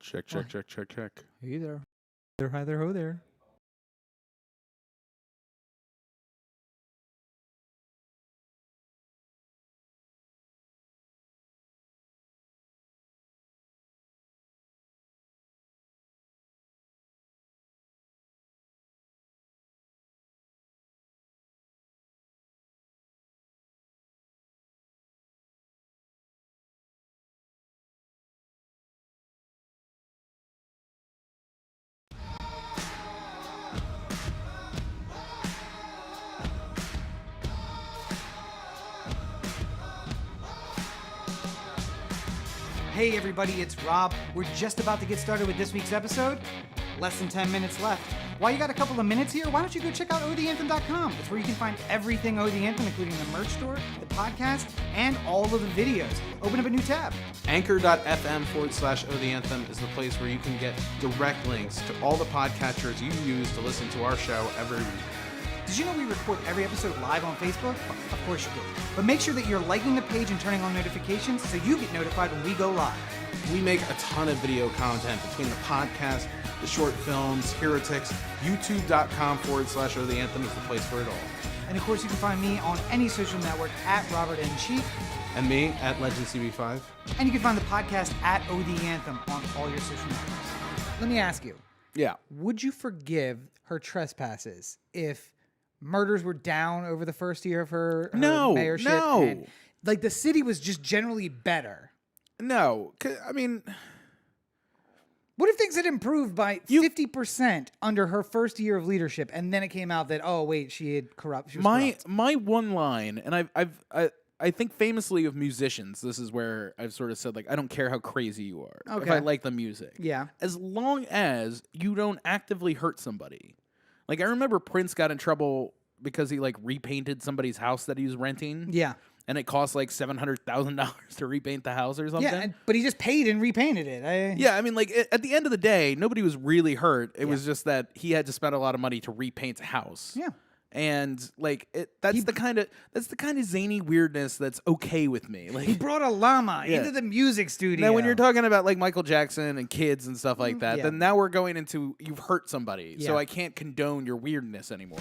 Check. Hey there. Hi there, ho there. Hey everybody, it's Rob. We're just about to get started with this week's episode. Less than 10 minutes left. While you got a couple of minutes here, why don't you go check out otheanthem.com. It's where you can find everything Oh The Anthem, including the merch store, the podcast, and all of the videos. Open up a new tab. Anchor.fm/Oh The Anthem is the place where you can get direct links to all the podcatchers you use to listen to our show every week. Did you know we record every episode live on Facebook? Of course you do. But make sure that you're liking the page and turning on notifications so you get notified when we go live. We make a ton of video content between the podcast, the short films, Heretics. YouTube.com/Oh The Anthem is the place for it all. And of course you can find me on any social network at Robert N. Chief. And me at LegendCB5. And you can find the podcast at Oh The Anthem on all your social networks. Let me ask you. Yeah. Would you forgive her trespasses if murders were down over the first year of her mayorship? No. And, like, the city was just generally better. No. I mean, what if things had improved by 50% under her first year of leadership, and then it came out that, oh wait, she was corrupt. My one line, and I think famously of musicians, this is where I've sort of said, like, I don't care how crazy you are. Okay. If I like the music. Yeah. As long as you don't actively hurt somebody. Like, I remember Prince got in trouble because he, like, repainted somebody's house that he was renting. Yeah. And it cost, like, $700,000 to repaint the house or something. Yeah, but he just paid and repainted it. Yeah, I mean, like, at the end of the day, nobody was really hurt. It was just that he had to spend a lot of money to repaint a house. Yeah. And like that's the kind of zany weirdness that's okay with me. Like, he brought a llama into the music studio. Now when you're talking about like Michael Jackson and kids and stuff like that, then now we're going into you've hurt somebody. So I can't condone your weirdness anymore.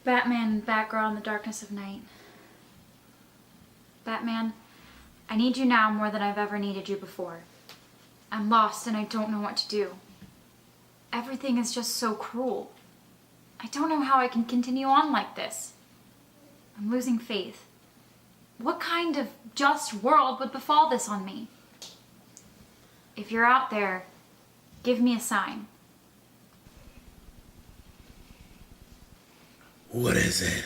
Batman and Batgirl in the darkness of night. Batman, I need you now more than I've ever needed you before. I'm lost and I don't know what to do. Everything is just so cruel. I don't know how I can continue on like this. I'm losing faith. What kind of just world would befall this on me? If you're out there, give me a sign. What is it?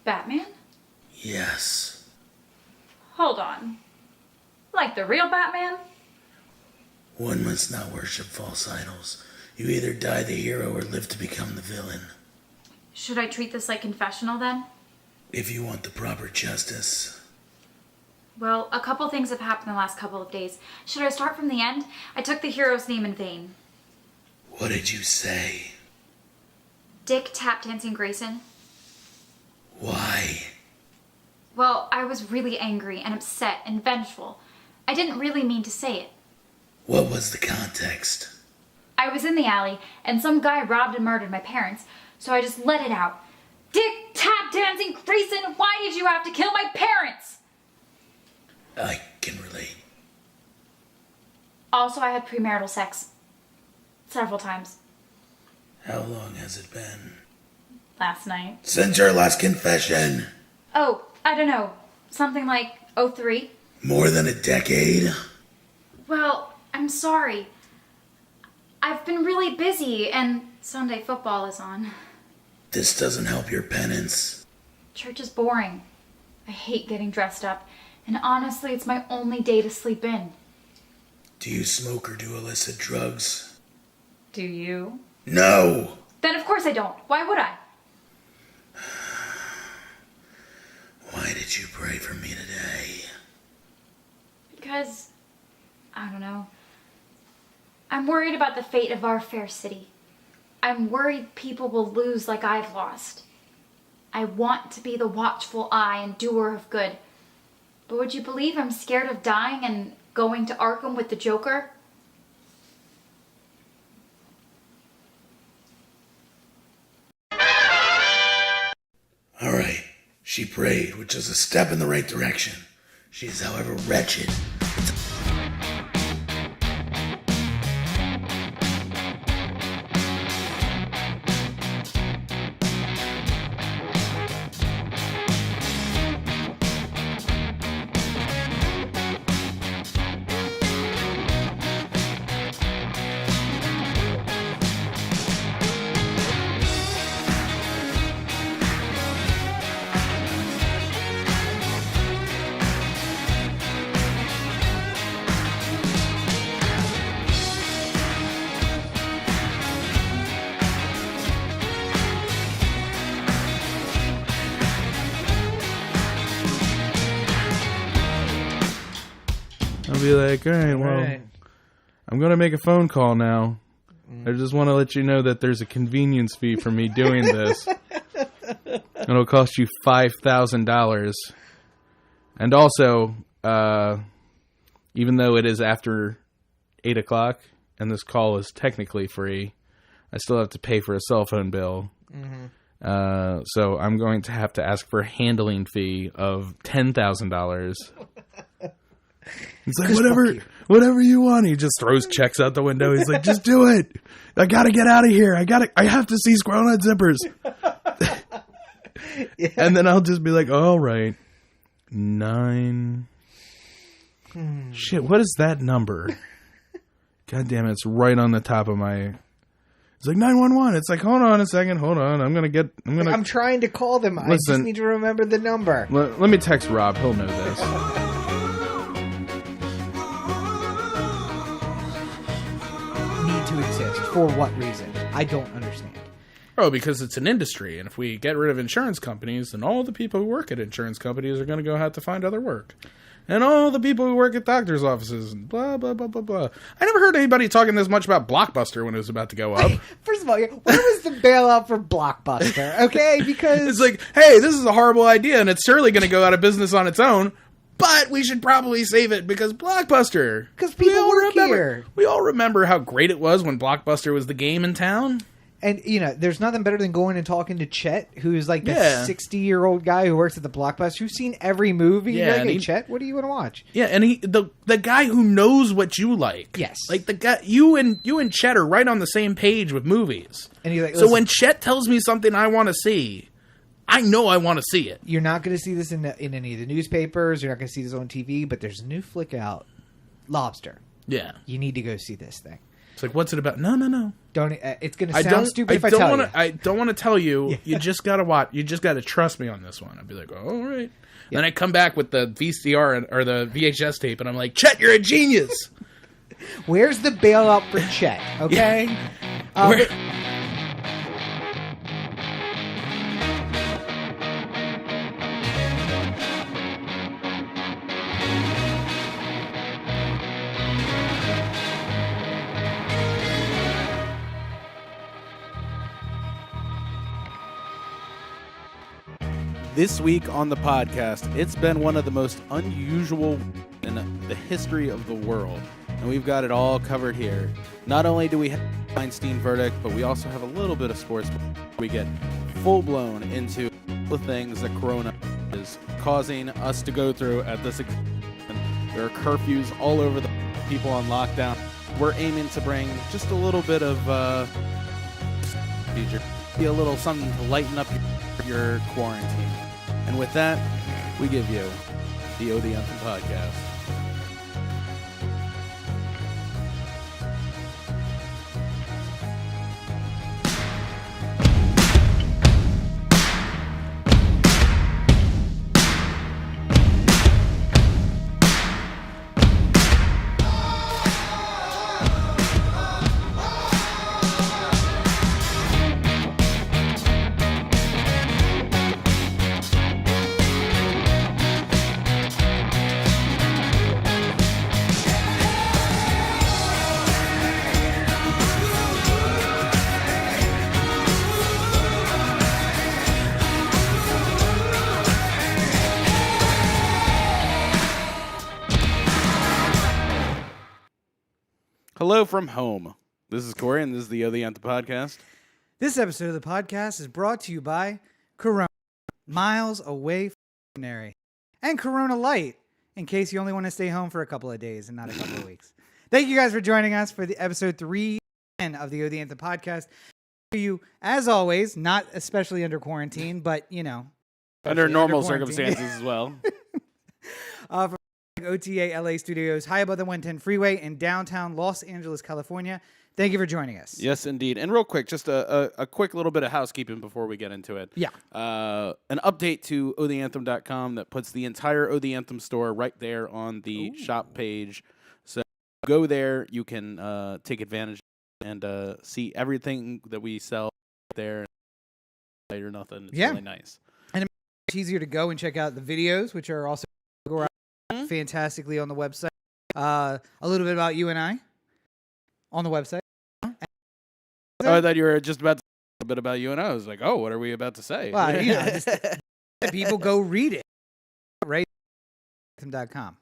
Batman? Yes. Hold on. Like the real Batman? One must not worship false idols. You either die the hero or live to become the villain. Should I treat this like confessional then? If you want the proper justice. Well, a couple things have happened the last couple of days. Should I start from the end? I took the hero's name in vain. What did you say? Dick Tap Dancing Grayson. Why? Well, I was really angry and upset and vengeful. I didn't really mean to say it. What was the context? I was in the alley and some guy robbed and murdered my parents, so I just let it out. Dick Tap Dancing Grayson, why did you have to kill my parents? I can relate. Also, I had premarital sex. Several times. How long has it been? Last night. Since your last confession? Oh, I don't know. Something like 03? More than a decade? Well, I'm sorry. I've been really busy, and Sunday football is on. This doesn't help your penance. Church is boring. I hate getting dressed up, and honestly, it's my only day to sleep in. Do you smoke or do illicit drugs? Do you? No! Then of course I don't. Why would I? Why did you pray for me today? Because, I don't know. I'm worried about the fate of our fair city. I'm worried people will lose like I've lost. I want to be the watchful eye and doer of good. But would you believe I'm scared of dying and going to Arkham with the Joker? Alright, she prayed, which is a step in the right direction. She is, however, wretched. I'll be like, all right, well, Right. I'm going to make a phone call now. I just want to let you know that there's a convenience fee for me doing this. It'll cost you $5,000. And also, even though it is after 8 o'clock and this call is technically free, I still have to pay for a cell phone bill. So I'm going to have to ask for a handling fee of $10,000. He's like, whatever you want. He just throws checks out the window. He's like, just do it. I gotta get out of here. I have to see Squirrel Nut Zippers. Yeah. And then I'll just be like, all right, 9. Shit, what is that number? God damn it, it's right on the top of my... It's like 911. It's like, hold on a second. Hold on. I'm trying to call them. I just Listen. need to remember the number. Let me text Rob. He'll know this. Need to exist. For what reason? I don't understand. Oh, because it's an industry, and if we get rid of insurance companies, then all the people who work at insurance companies are going to go have to find other work. And all the people who work at doctors' offices, and blah, blah, blah, blah, blah. I never heard anybody talking this much about Blockbuster when it was about to go up. First of all, where was the bailout for Blockbuster? Okay, because... It's like, hey, this is a horrible idea, and it's surely going to go out of business on its own, but we should probably save it because Blockbuster. Because people work here. We all remember how great it was when Blockbuster was the game in town. And, you know, there's nothing better than going and talking to Chet, who's like the Yeah. 60-year-old guy who works at the Blockbuster, who's seen every movie. Yeah, You're like, and hey, he- Chet, what do you want to watch? Yeah, and the guy who knows what you like. Yes. Like the guy you and Chet are right on the same page with movies. And he's like, So listen, when Chet tells me something I want to see, I know I want to see it. you're not going to see this in any of the newspapers. You're not going to see this on TV, but there's a new flick out, Lobster. Yeah. You need to go see this thing. It's like, what's it about? No. Don't. It's going to sound stupid if I don't tell wanna, you. I don't want to tell you. You just gotta watch. You just gotta trust me on this one. I'd be like, oh, all right. Yeah. Then I come back with the VCR or the VHS tape, and I'm like, Chet, you're a genius. Where's the bailout for Chet? Okay. Where- This week on the podcast, it's been one of the most unusual in the history of the world. And we've got it all covered here. Not only do we have the Weinstein verdict, but we also have a little bit of sports. We get full-blown into the things that Corona is causing us to go through at this. There are curfews all over the people on lockdown. we're aiming to bring just a little bit of be a little something to lighten up your quarantine. And with that, we give you the OD Anthem podcast. Hello from home. This is Corey, and this is the OD Anthem podcast. This episode of the podcast is brought to you by Corona, miles away from ordinary, and Corona Light, in case you only want to stay home for a couple of days and not a couple of weeks. Thank you guys for joining us for the episode 310 of the OD Anthem podcast. For you, as always, not especially under quarantine, but, you know. Under normal quarantine. circumstances as well. From OTA LA Studios, high above the 110 freeway in downtown Los Angeles, California. Thank you for joining us. Yes, indeed. And real quick, just a quick little bit of housekeeping before we get into it. Yeah. An update to odanthem.com that puts the entire OD Anthem store right there on the shop page. So go there. You can take advantage and see everything that we sell there. Or nothing. It's really nice. And it's easier to go and check out the videos, which are also fantastically on the website. A little bit about you and I on the website. Oh, I thought you were just about to say a bit about you and I was like, oh, what are we about to say? Well, you know, just people go read it. Right? Anthem.com.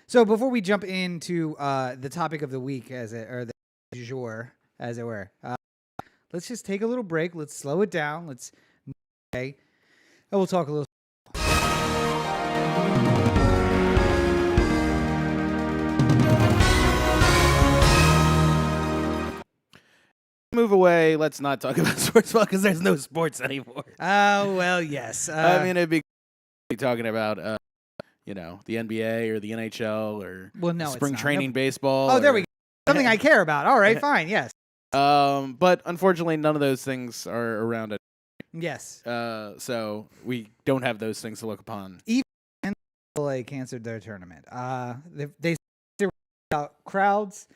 So before we jump into the topic of the week, or the du jour, as it were, let's just take a little break. Let's slow it down. And we'll talk a little. Move away. Let's not talk about sports because there's no sports anymore. Oh, well, yes. I mean, it'd be talking about, the NBA or the NHL or spring training baseball. Oh, there we go. Something I care about. All right, fine, yes. But unfortunately, none of those things are around it. Yes. So we don't have those things to look upon. Even NCAA canceled their tournament. They out crowds,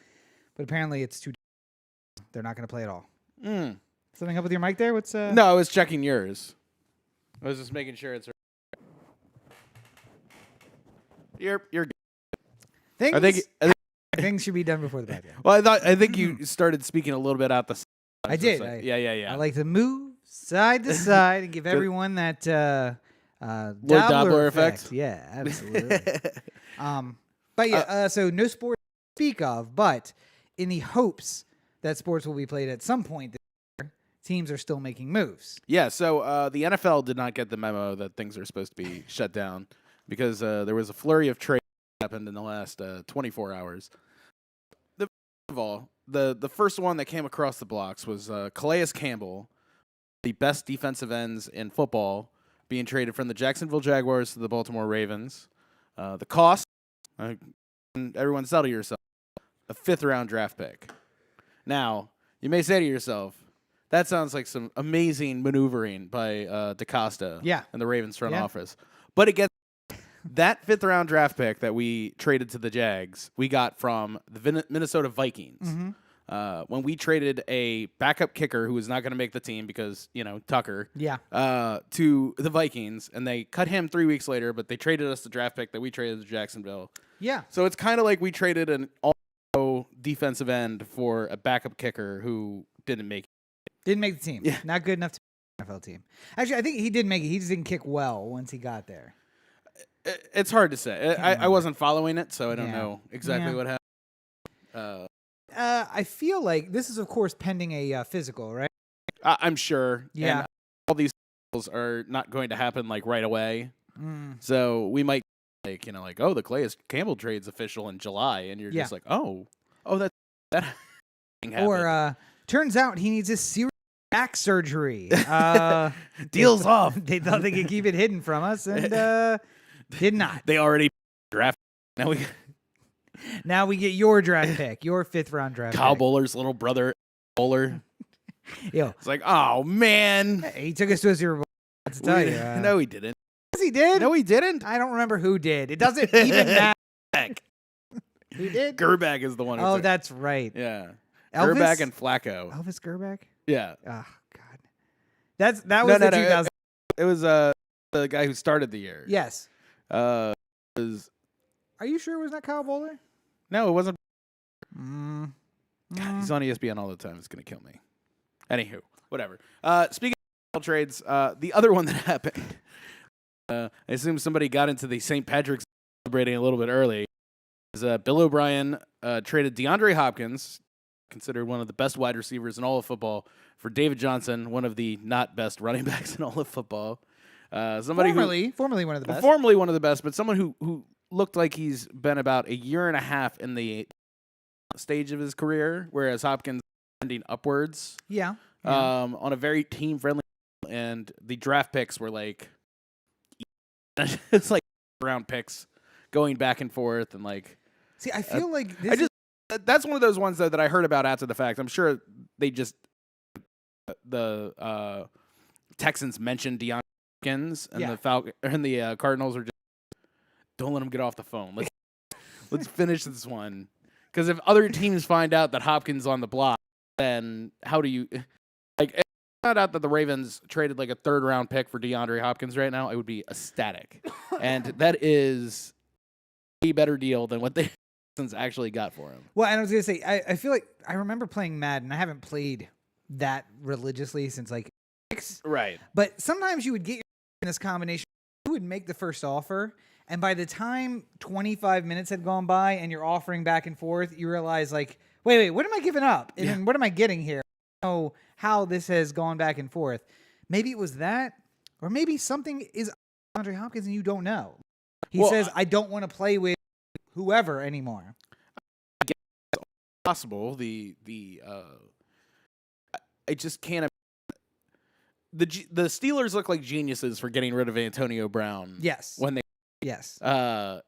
but apparently it's too. They're not going to play at all. Something up with your mic there? What's No, I was checking yours. I was just making sure it's. You're good. Things should be done before the podcast. Well, I think you started speaking a little bit out the. I did. Yeah. I like to move side to side and give everyone that Doppler effect. Yeah, absolutely. But yeah, so no sport to speak of, but in the hopes that sports will be played at some point this year, teams are still making moves. Yeah, so the NFL did not get the memo that things are supposed to be shut down because there was a flurry of trade that happened in the last 24 hours. First of all, the first one that came across the blocks was Calais Campbell, the best defensive ends in football, being traded from the Jacksonville Jaguars to the Baltimore Ravens. The cost, everyone settle yourself, a 5th-round draft pick. Now, you may say to yourself, that sounds like some amazing maneuvering by DaCosta and the Ravens front office. But again, that 5th-round draft pick that we traded to the Jags, we got from the Minnesota Vikings. When we traded a backup kicker who was not going to make the team because, Tucker, to the Vikings, and they cut him 3 weeks later, but they traded us the draft pick that we traded to Jacksonville. Yeah. So it's kind of like we traded an defensive end for a backup kicker who didn't make it. Didn't make the team. Yeah. Not good enough to make the NFL team. Actually, I think he did make it. He just didn't kick well once he got there. It's hard to say. I wasn't following it, so I don't know exactly what happened. I feel like this is, of course, pending a physical, right? I'm sure. Yeah. And all these are not going to happen right away. So we might the Calais Campbell trade's official in July, and you're just like, oh, Oh, that happened. Or turns out he needs a serious back surgery. Deals off. They thought they could keep it hidden from us, and did not. They already drafted. Now we get your draft pick, your 5th round draft Kyle pick. Bowler's little brother, Bowler. Yo, It's like, oh man. he took us to a Super Bowl. To tell you, No, he didn't. yes, he did. No, he didn't. I don't remember who did. It doesn't even matter. Who did? Gerbag is the one. Who Oh, took- that's right. yeah. Elvis? Gerbag and Flacco. Elvis Gerback. Yeah. Oh God, that was the 2000. It was the guy who started the year. Yes. It was, Are you sure it was not Kyle Bowler? no, it wasn't. Mm. God, he's on ESPN all the time. It's gonna kill me. Anywho, whatever. Speaking of trades, the other one that happened. I assume somebody got into the St. Patrick's celebrating a little bit early. Is Bill O'Brien traded DeAndre Hopkins, considered one of the best wide receivers in all of football, for David Johnson, one of the not best running backs in all of football. Somebody formerly one of the best. formerly one of the best, but someone who looked like he's been about a year and a half in the stage of his career, whereas Hopkins is trending upwards. Yeah. On a very team friendly, and the draft picks were like it's like round picks going back and forth, and like See, I feel like this I just that's one of those ones that I heard about after the fact. I'm sure they just the Texans mentioned DeAndre Hopkins, and the Cardinals are just don't let him get off the phone. Let's finish this one, because if other teams find out that Hopkins on the block, then how do you like? If I found out that the Ravens traded like a 3rd round pick for DeAndre Hopkins right now, I would be ecstatic, and that is a better deal than what they actually got for him. Well, and I was gonna say, I feel like I remember playing Madden. I haven't played that religiously since like 6. Right. But sometimes you would get in this combination. You would make the first offer, and by the time 25 minutes had gone by and you're offering back and forth, you realize like, wait, what am I giving up? And then what am I getting here? I don't know how this has gone back and forth. Maybe it was that, or maybe something is Andre Hopkins and you don't know. He says, I don't want to play with whoever anymore. Possible. I just can't. The Steelers look like geniuses for getting rid of Antonio Brown. Yes. When they because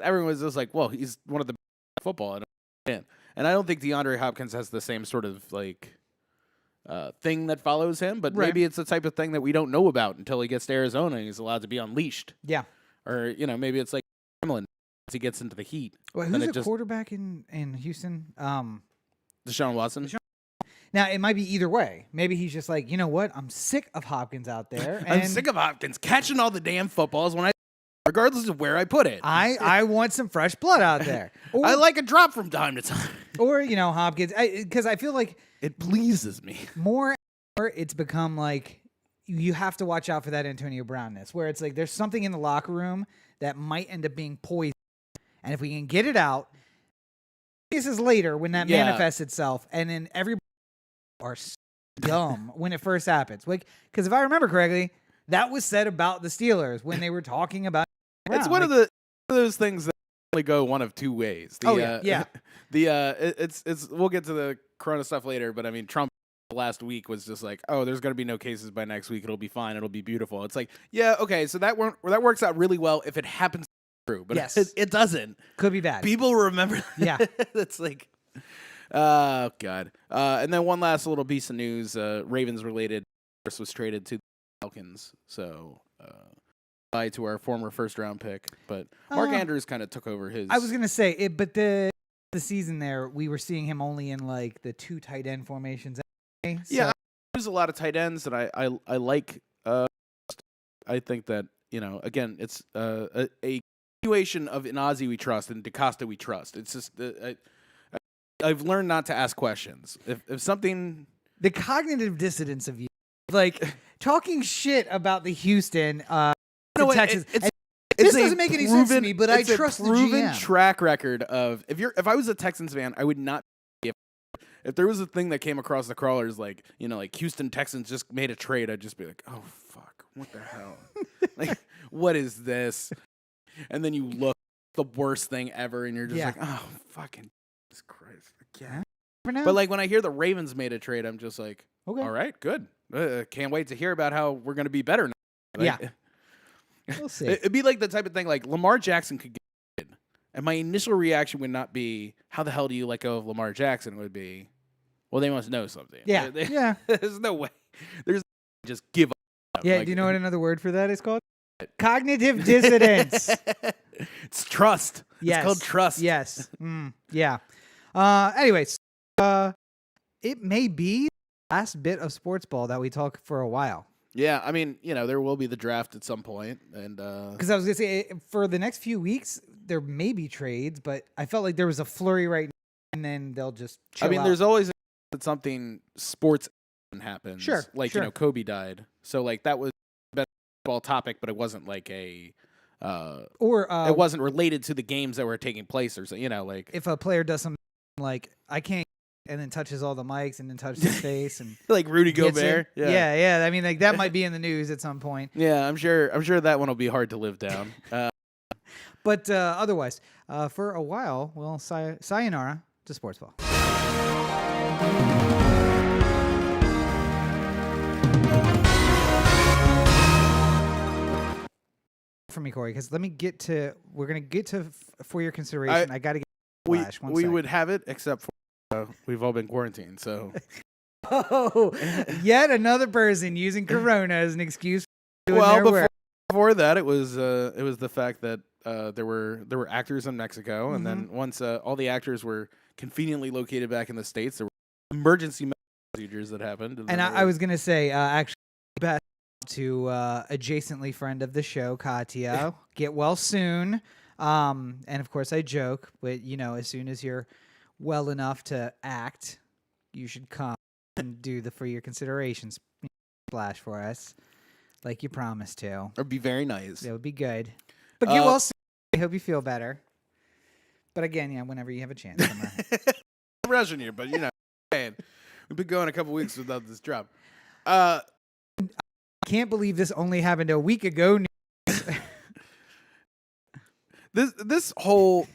everyone was just like, well, he's one of the best football. I don't understand. And I don't think DeAndre Hopkins has the same sort of like thing that follows him, but maybe it's the type of thing that we don't know about until he gets to Arizona and he's allowed to be unleashed. Yeah. Or maybe it's like Gremlin once he gets into the heat. Well, who's the quarterback in Houston? Deshaun Watson. Now, it might be either way. Maybe he's just like, you know what? I'm sick of Hopkins out there. I'm sick of Hopkins catching all the damn footballs regardless of where I put it. I want some fresh blood out there. Or, I like a drop from time to time. Or, Hopkins. Because I feel like it pleases me. More it's become like you have to watch out for that Antonio Brownness, where it's like there's something in the locker room that might end up being poison. And if we can get it out, this is later when that manifests itself, and then everybody are dumb when it first happens. Like, because if I remember correctly, that was said about the Steelers when they were talking about Brown. It's one of those things that only go one of two ways. It's we'll get to the Corona stuff later, but I mean, Trump last week was just like, oh, there's going to be no cases by next week. It'll be fine. It'll be beautiful. It's like, yeah, okay, so that works out really well if it happens true, but it doesn't. Could be bad. People remember. Yeah. It's like, oh, God. And then one last little piece of news, Ravens related, was traded to the Falcons. So, bye to our former first-round pick. But Mark Andrews kind of took over his. I was going to say, but the season there, we were seeing him only in like the 2 tight end formations. So. Yeah, there's a lot of tight ends, and I like. I think that, again, it's a continuation of Inazi we trust and DaCosta we trust. It's just I've learned not to ask questions. If something, the cognitive dissonance of you, like talking shit about the Houston Texans. This doesn't make any sense to me, but I trust the GM. It's a proven track record of if I was a Texans fan, I would not. If there was a thing that came across the crawlers, like Houston Texans just made a trade, I'd just be like, oh fuck, what the hell? Like, what is this? And then you look the worst thing ever, and you're just like, oh fucking. Jesus Christ. Again. For now. But like when I hear the Ravens made a trade, I'm just like, Okay. all right, good. Can't wait to hear about how we're going to be better now. Like, Yeah. We'll see. It'd be like the type of thing like Lamar Jackson could get traded, and my initial reaction would not be, how the hell do you let go of Lamar Jackson? It would be, well, they must know something. Yeah. Yeah. There's no way. There's just give up. Yeah. Like, Do you know what another word for that is called? Cognitive dissonance. It's trust. Yes. It's called trust. Yes. Yeah. Anyways, it may be the last bit of sports ball that we talk for a while. Yeah, I mean, there will be the draft at some point, and Because I was gonna say for the next few weeks there may be trades, but I felt like there was a flurry right now, and then they'll just. Chill out. there's always something sports happens. Sure, like sure. Kobe died, so like that was a basketball topic, but it wasn't like a. It wasn't related to the games that were taking place, or so, like if a player does something like I can't, and then touches all the mics and then touches his face and like Rudy gets Gobert. it. Yeah. I mean, like that might be in the news at some point. Yeah, I'm sure that one will be hard to live down. But otherwise, for a while, well, sayonara to sports ball. For me, Corey, because we're gonna get to for your consideration. I got to get flash. We would have it, except for we've all been quarantined, so. Oh, yet another person using Corona as an excuse. For doing their work. Before that, it was the fact that there were actors in Mexico, and then once all the actors were conveniently located back in the States, there were emergency procedures that happened. And I was gonna say, actually, best to adjacently friend of the show, Katya, get well soon. And of course, I joke, but as soon as you're well enough to act, you should come and do the for your considerations splash for us, like you promised to. It'd be very nice. That would be good. But get well soon. I hope you feel better. But again, whenever you have a chance. I'm rushing you, but man, we've been going a couple weeks without this drop. I can't believe this only happened a week ago. This whole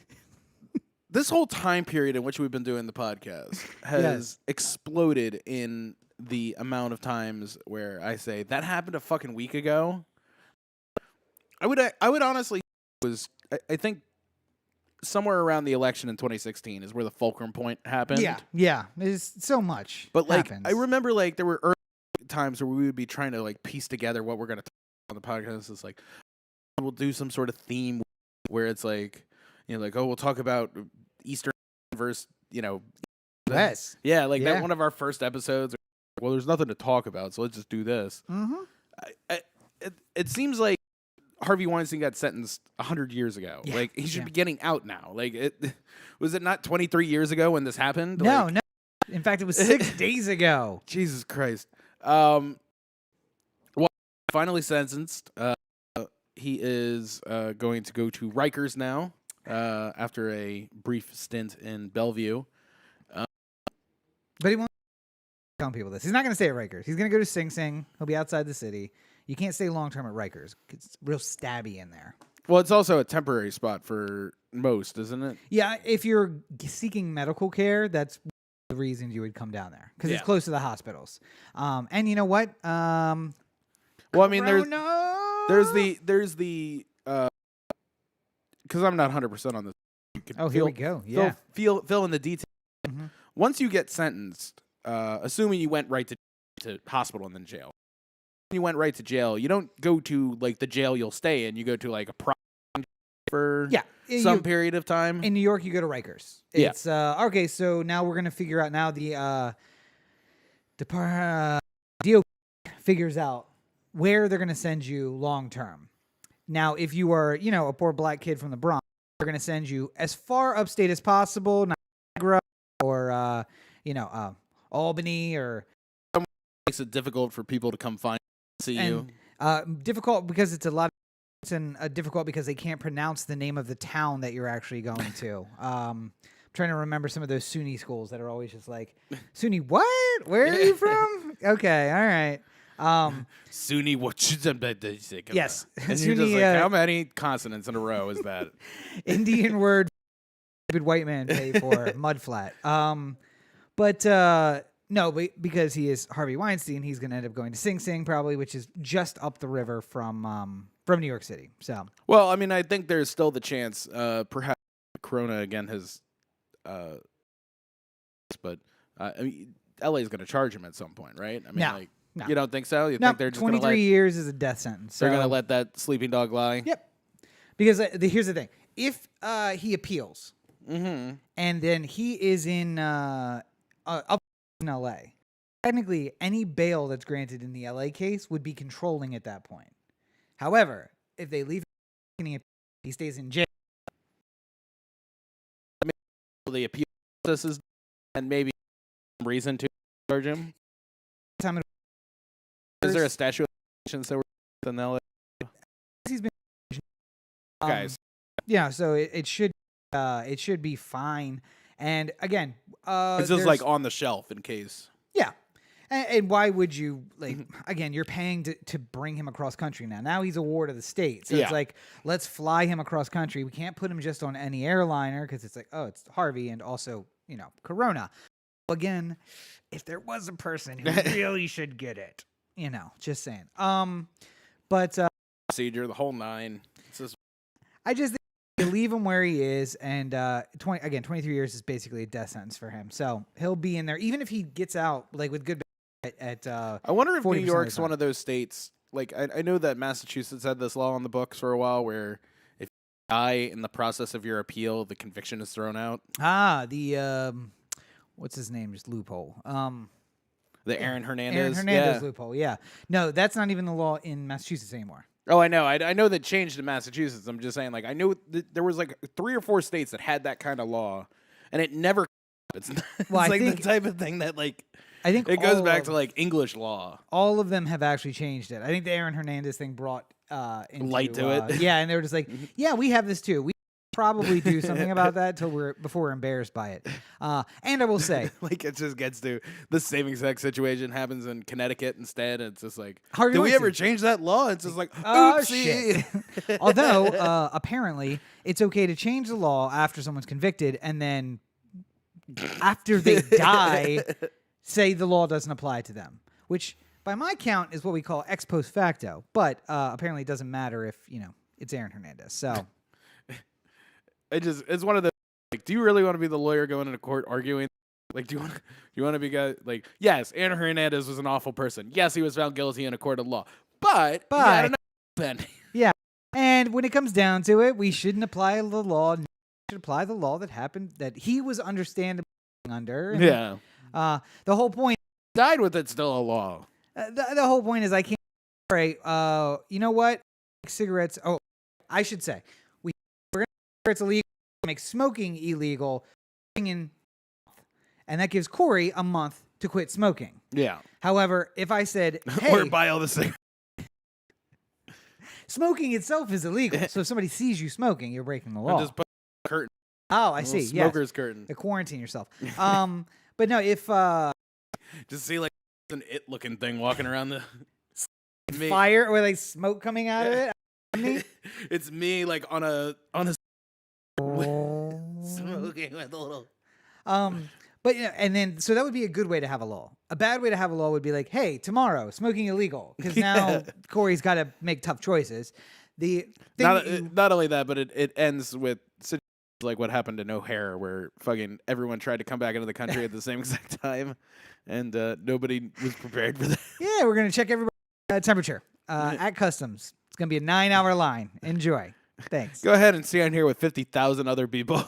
time period in which we've been doing the podcast has exploded in the amount of times where I say that happened a fucking week ago. I would honestly I think somewhere around the election in 2016 is where the fulcrum point happened. Yeah. There's so much. But happens. I remember there were early times where we would be trying to piece together what we're going to talk on the podcast. It's like we'll do some sort of theme where it's we'll talk about Eastern versus West. Yeah, that one of our first episodes. Well, there's nothing to talk about, so let's just do this. Mm-hmm. It seems like Harvey Weinstein got sentenced 100 years ago. Yeah. He should be getting out now. Was it not 23 years ago when this happened? No. In fact, it was 6 days ago. Jesus Christ. Finally sentenced. He is going to go to Rikers now after a brief stint in Bellevue. But he won't tell people this. He's not going to stay at Rikers. He's going to go to Sing Sing. He'll be outside the city. You can't stay long-term at Rikers. It's real stabby in there. Well, it's also a temporary spot for most, isn't it? Yeah, if you're seeking medical care, that's the reason you would come down there. Because it's close to the hospitals. And you know what? Well, I mean, there's the because I'm not 100% on this. Here we go. Yeah. Fill in the details. Mm-hmm. Once you get sentenced, assuming you went right to hospital and then jail, you went right to jail. You don't go to the jail you'll stay in. You go to a private for some period of time. In New York, you go to Rikers. It's okay. So now we're gonna figure out the DO figures out where they're gonna send you long term. Now, if you are a poor black kid from the Bronx, they're gonna send you as far upstate as possible, Niagara or Albany or. Makes it difficult for people to come see you. Difficult because it's a lot. And difficult because they can't pronounce the name of the town that you're actually going to. I'm trying to remember some of those SUNY schools that are always just SUNY what? Where are you from? Okay, all right. SUNY what? Yes. And you're just how many consonants in a row is that? Indian word stupid white man pay for mud flat. But no, but because he is Harvey Weinstein, he's going to end up going to Sing Sing probably, which is just up the river from New York City. So, Well, I mean, I think there's still the chance, perhaps Corona again has, but I mean, LA is going to charge him at some point, right? I mean, No. you don't think so? You no, think they're just going to 23 let years is a death sentence. they're going to So- let that sleeping dog lie? Yep. Because here's the thing: if he appeals, Mm-hmm. and then he is in up in L.A., technically any bail that's granted in the L.A. case would be controlling at that point. However, if they leave, he stays in jail. The appeal process is, and maybe some reason to charge him. Is there a statute of limitations that we're in LA? He's been Guys, yeah, so it should be fine. And again, it's just like on the shelf in case. yeah. And why would you, like, again, you're paying to bring him across country now. Now he's a ward of the state. So Yeah. it's like, let's fly him across country. We can't put him just on any airliner because it's like, oh, it's Harvey and also, Corona. Again, if there was a person who really should get it, just saying. But Procedure, the whole nine. It's just, I just think you leave him where he is, and 23 years is basically a death sentence for him. So he'll be in there, even if he gets out, like, with good at I wonder if 40% New of York's the one time. of those states. Like, I know that Massachusetts had this law on the books for a while where if you die in the process of your appeal, the conviction is thrown out. The what's his name? Just loophole. The Aaron Hernandez. Aaron Hernandez Yeah. loophole. Yeah. No, that's not even the law in Massachusetts anymore. Oh, I know. I know that changed in Massachusetts. I'm just saying, like, I knew there was like 3 or 4 states that had that kind of law, and it never. It's, it's Well, I like think- the type of thing that, like, I think it goes all back of- to like English law. all of them have actually changed it. I think the Aaron Hernandez thing brought into, Light to it. Yeah, and they were just like, yeah, we have this too. We probably do something about that before we're embarrassed by it. And I will say, Like, it just gets to the same exact situation happens in Connecticut instead. And it's just like, Harvey did we ever Weinstein. change that law? It's just like, oh oopsie. shit. Although apparently it's okay to change the law after someone's convicted, and then after they die, say the law doesn't apply to them, which by my count is what we call ex post facto. But apparently it doesn't matter if it's Aaron Hernandez. So. It's one of the, like, do you really want to be the lawyer going into court arguing? Like, do you want to be guy like, yes, Aaron Hernandez was an awful person. Yes, he was found guilty in a court of law, but he had an pen. Yeah, and when it comes down to it, we shouldn't apply the law. We should apply the law that happened, that he was understandably under. And, Yeah, the whole point. died with it still a law. The whole point is I can't. All right. You know what? Cigarettes. Oh, I should say we're gonna make cigarettes illegal. Make smoking illegal. And that gives Corey a month to quit smoking. Yeah, However, if I said, "Hey, or buy all the cigarettes. smoking itself is illegal," so if somebody sees you smoking, you're breaking the law. Just put a curtain. Oh, I a see. little Yes. smoker's curtain. Quarantine yourself. But no, if Just see like an it-looking thing walking around the me. fire or like smoke coming out of it, It's me like on a smoking with a little. but and then so that would be a good way to have a law. A bad way to have a law would be like, hey, tomorrow smoking illegal, because now Corey's got to make tough choices. The thing Not only that, but it ends with situations like what happened to No Hair, where fucking everyone tried to come back into the country at the same exact time, and nobody was prepared for that. yeah, we're gonna check everybody's temperature at customs. It's gonna be a 9-hour line. Enjoy. Thanks. Go ahead and stand here with 50,000 other people.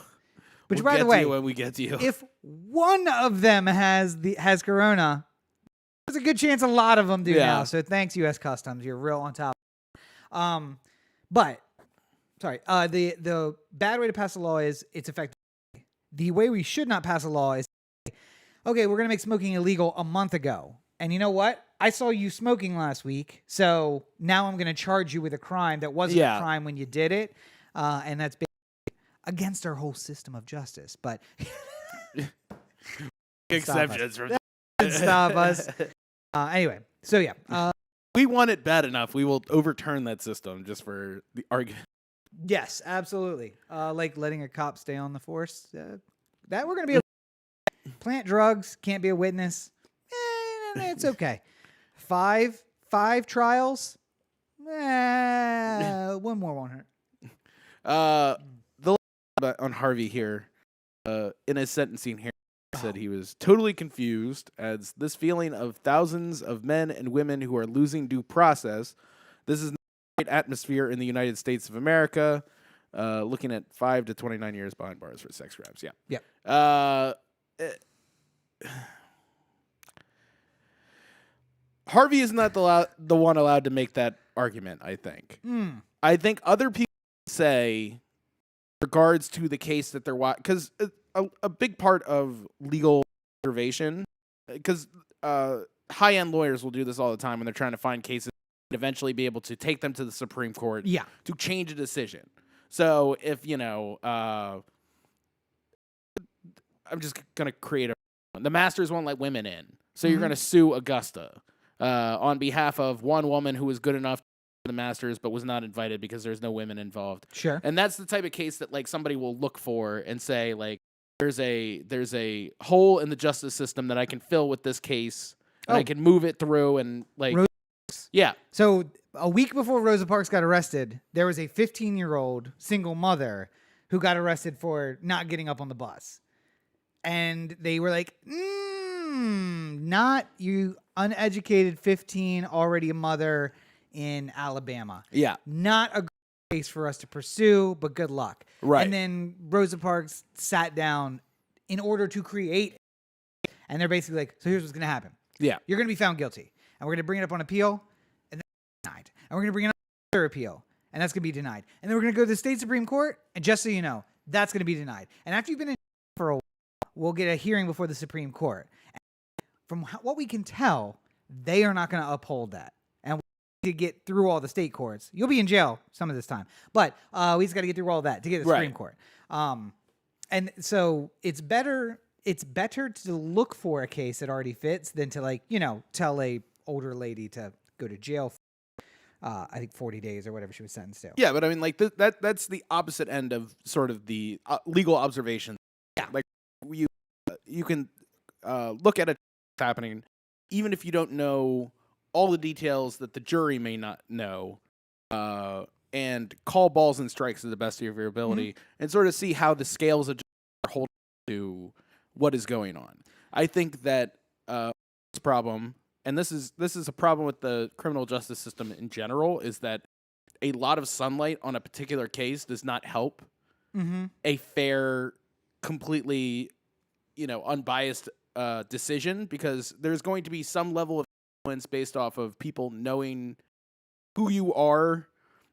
Which, We'll by the get to way, you when we get to you. if one of them has corona, there's a good chance a lot of them do Yeah. now. So thanks, U.S. Customs. You're real on top. But sorry, the bad way to pass a law is it's effective. The way we should not pass a law is, okay, we're gonna make smoking illegal a month ago, and you know what? I saw you smoking last week, so now I'm gonna charge you with a crime that wasn't a crime when you did it, and that's against our whole system of justice. But Exceptions from stop us. Anyway, so yeah. we want it bad enough, we will overturn that system just for the argument. Yes, absolutely. Like letting a cop stay on the force. That we're gonna be okay. Plant drugs, can't be a witness. It's okay. Five trials. One more won't hurt. The on Harvey here, in his sentencing hearing, said he was totally confused as this feeling of thousands of men and women who are losing due process. This is not a great atmosphere in the United States of America. Looking at 5 to 29 years behind bars for sex crimes. Yeah. Harvey is not the one allowed to make that argument, I think. I think other people say, regards to the case that they're watching, because a big part of legal observation, because high-end lawyers will do this all the time when they're trying to find cases and eventually be able to take them to the Supreme Court to change a decision. So if, I'm just going to create the Masters won't let women in. So you're going to sue Augusta on behalf of one woman who was good enough to the Masters but was not invited because there's no women involved. Sure. And that's the type of case that like somebody will look for and say like there's a hole in the justice system that I can fill with this case and I can move it through and like yeah. So a week before Rosa Parks got arrested, there was a 15-year-old single mother who got arrested for not getting up on the bus. And they were like, not you uneducated 15, already a mother in Alabama. Yeah. Not a case for us to pursue, but good luck. Right. And then Rosa Parks sat down in order to create, and they're basically like, so here's what's going to happen. Yeah. You're going to be found guilty, and we're going to bring it up on appeal, and then denied. And we're going to bring it up on another appeal, and that's going to be denied. And then we're going to go to the state Supreme Court, and just so you know, that's going to be denied. And after you've been in for a while, we'll get a hearing before the Supreme Court. And from what we can tell, they are not going to uphold that. And we need to get through all the state courts. You'll be in jail some of this time, but we just got to get through all that to get to the Supreme Court. And so it's better to look for a case that already fits than to tell a older lady to go to jail for, I think 40 days or whatever she was sentenced to. Yeah, but I mean, like that's the opposite end of sort of the legal observation. Yeah, like you can look at it happening, even if you don't know all the details that the jury may not know, and call balls and strikes to the best of your ability, and sort of see how the scales of are holding to what is going on. I think that this problem, and this is a problem with the criminal justice system in general, is that a lot of sunlight on a particular case does not help a fair, completely, unbiased decision, because there's going to be some level of influence based off of people knowing who you are,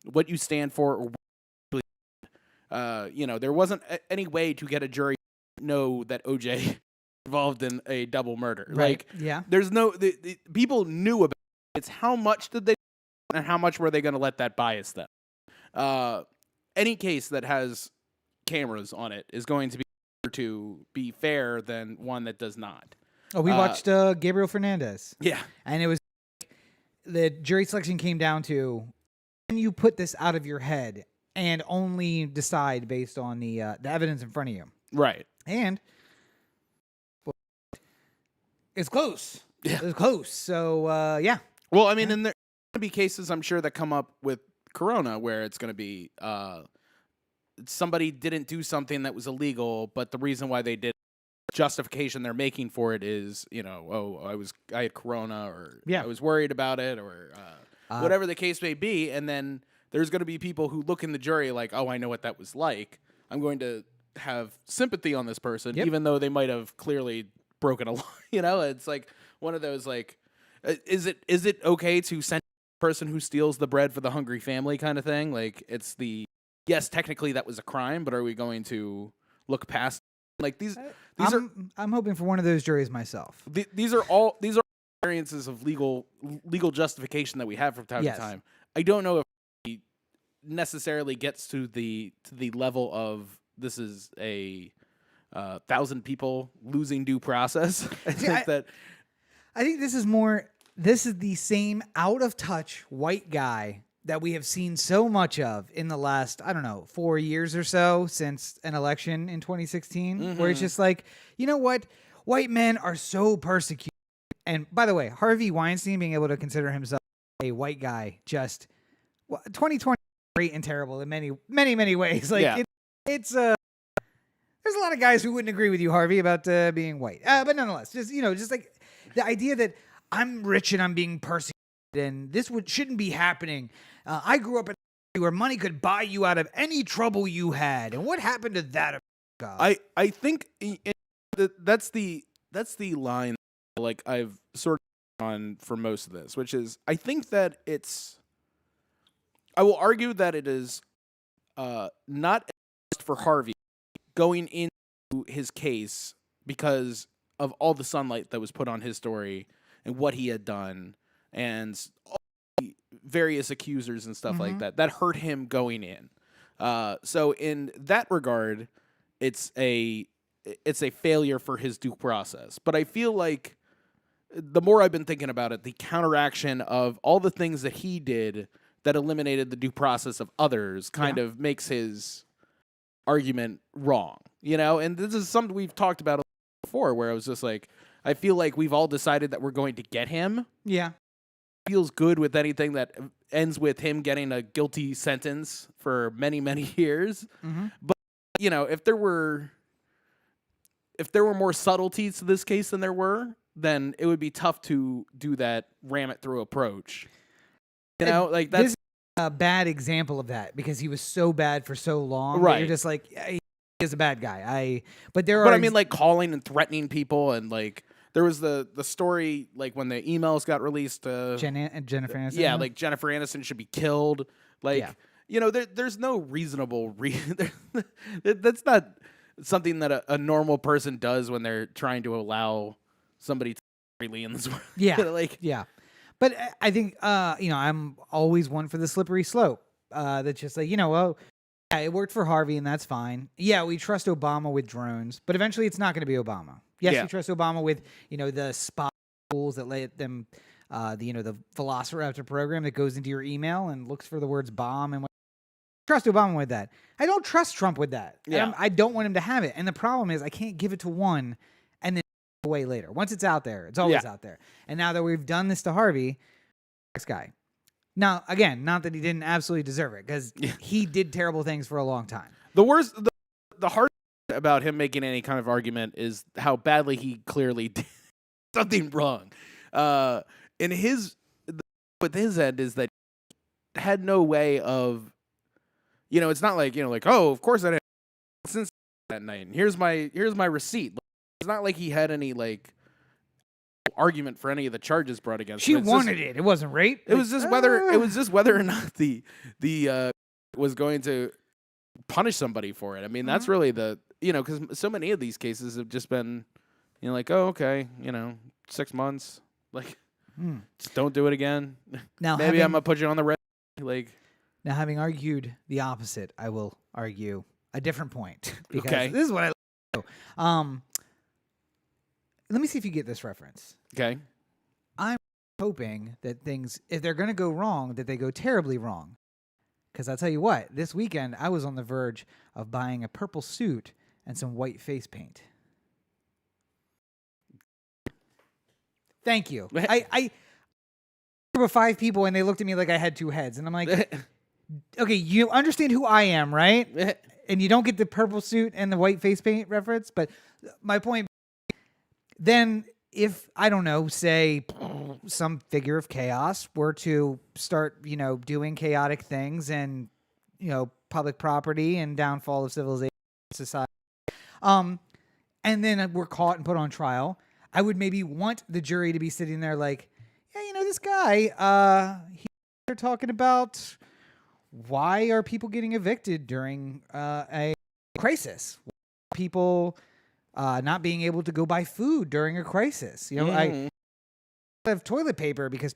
what you stand for, or there wasn't any way to get a jury to know that OJ involved in a double murder. Right. Like, yeah, there's no the people knew about it. It's how much did they and how much were they going to let that bias them. Any case that has cameras on it is going to be fair than one that does not. Oh, we watched Gabriel Fernandez. Yeah. And it was the jury selection came down to, can you put this out of your head and only decide based on the evidence in front of you? Right. And it's close. Yeah. It's close. So, yeah. Well, I mean, and there going to be cases, I'm sure, that come up with Corona where it's going to be somebody didn't do something that was illegal, but the reason why they did, justification they're making for it is, I had Corona, or I was worried about it, or whatever the case may be. And then there's going to be people who look in the jury like, oh, I know what that was like. I'm going to have sympathy on this person, even though they might have clearly broken a law. It's like one of those, like, is it okay to send a person who steals the bread for the hungry family kind of thing? Like, it's yes, technically that was a crime, but are we going to look past, like, these I'm hoping for one of those juries myself. These are experiences of legal justification that we have from time to time. I don't know if it necessarily gets to the level of this is a 1,000 people losing due process. I think this is the same out of touch white guy that we have seen so much of in the last, I don't know, 4 years or so since an election in 2016, where it's just like, you know what? White men are so persecuted. And by the way, Harvey Weinstein being able to consider himself a white guy, just 2020 great and terrible in many, many, many ways. Like Yeah. it's there's a lot of guys who wouldn't agree with you, Harvey, about being white. But nonetheless, just like the idea that I'm rich and I'm being persecuted and this shouldn't be happening. I grew up in a where money could buy you out of any trouble you had. And what happened to that? God? I think that's the line like I've sort of on for most of this, which is I think that I will argue that it is not just for Harvey going into his case because of all the sunlight that was put on his story and what he had done and all the various accusers and stuff like that hurt him going in. So in that regard, it's a failure for his due process. But I feel like the more I've been thinking about it, the counteraction of all the things that he did that eliminated the due process of others kind of makes his argument wrong, you know? And this is something we've talked about before where I was just like, I feel like we've all decided that we're going to get him. Yeah. Feels good with anything that ends with him getting a guilty sentence for many, many years. But, you know, if there were more subtleties to this case than there were, then it would be tough to do that ram it through approach. You know, like that's this is a bad example of that because he was so bad for so long. Right. That you're just like, yeah, he is a bad guy. But I mean, like calling and threatening people and like there was the story like when the emails got released. Jennifer Aniston. Yeah, like Jennifer Aniston should be killed. Like, you know, there's no reasonable reason. That's not something that a normal person does when they're trying to allow somebody to freely in this world. Yeah. But I think, you know, I'm always one for the slippery slope. That's just like, you know, well, yeah, it worked for Harvey and that's fine. Yeah, we trust Obama with drones, but eventually it's not going to be Obama. Yes, we trust Obama with, you know, the spy tools that let them, the Velociraptor program that goes into your email and looks for the words bomb and what. Trust Obama with that. I don't trust Trump with that. Yeah. I don't want him to have it. And the problem is I can't give it to one and then away later. Once it's out there, it's always out there. And now that we've done this to Harvey, next guy. Now, again, not that he didn't absolutely deserve it, because he did terrible things for a long time. The hard thing about him making any kind of argument is how badly he clearly did something wrong. With his end is that he had no way of, you know, it's not like, you know, like, oh, of course I didn't since that night. And here's my receipt. It's not like he had any like argument for any of the charges brought against him. She wanted it. It wasn't rape. It was just whether or not the was going to punish somebody for it. I mean, that's really because so many of these cases have just been, you know, like, oh, okay, you know, 6 months, like, just don't do it again. Now maybe I'm gonna put you on the red. Like, now having argued the opposite, I will argue a different point because Okay. this is what I do. Let me see if you get this reference. okay, I'm hoping that things, if they're going to go wrong, that they go terribly wrong. Because I'll tell you what, this weekend I was on the verge of buying a purple suit and some white face paint. Thank you. I group of 5 people and they looked at me like I had 2 heads. And I'm like, okay, you understand who I am, right? And you don't get the purple suit and the white face paint reference. But my point, then if, I don't know, say some figure of chaos were to start, you know, doing chaotic things and, you know, public property and downfall of civilization society, and then we're caught and put on trial, I would maybe want the jury to be sitting there like, yeah, you know, this guy, they're talking about why are people getting evicted during a crisis? People not being able to go buy food during a crisis. You know, I have toilet paper because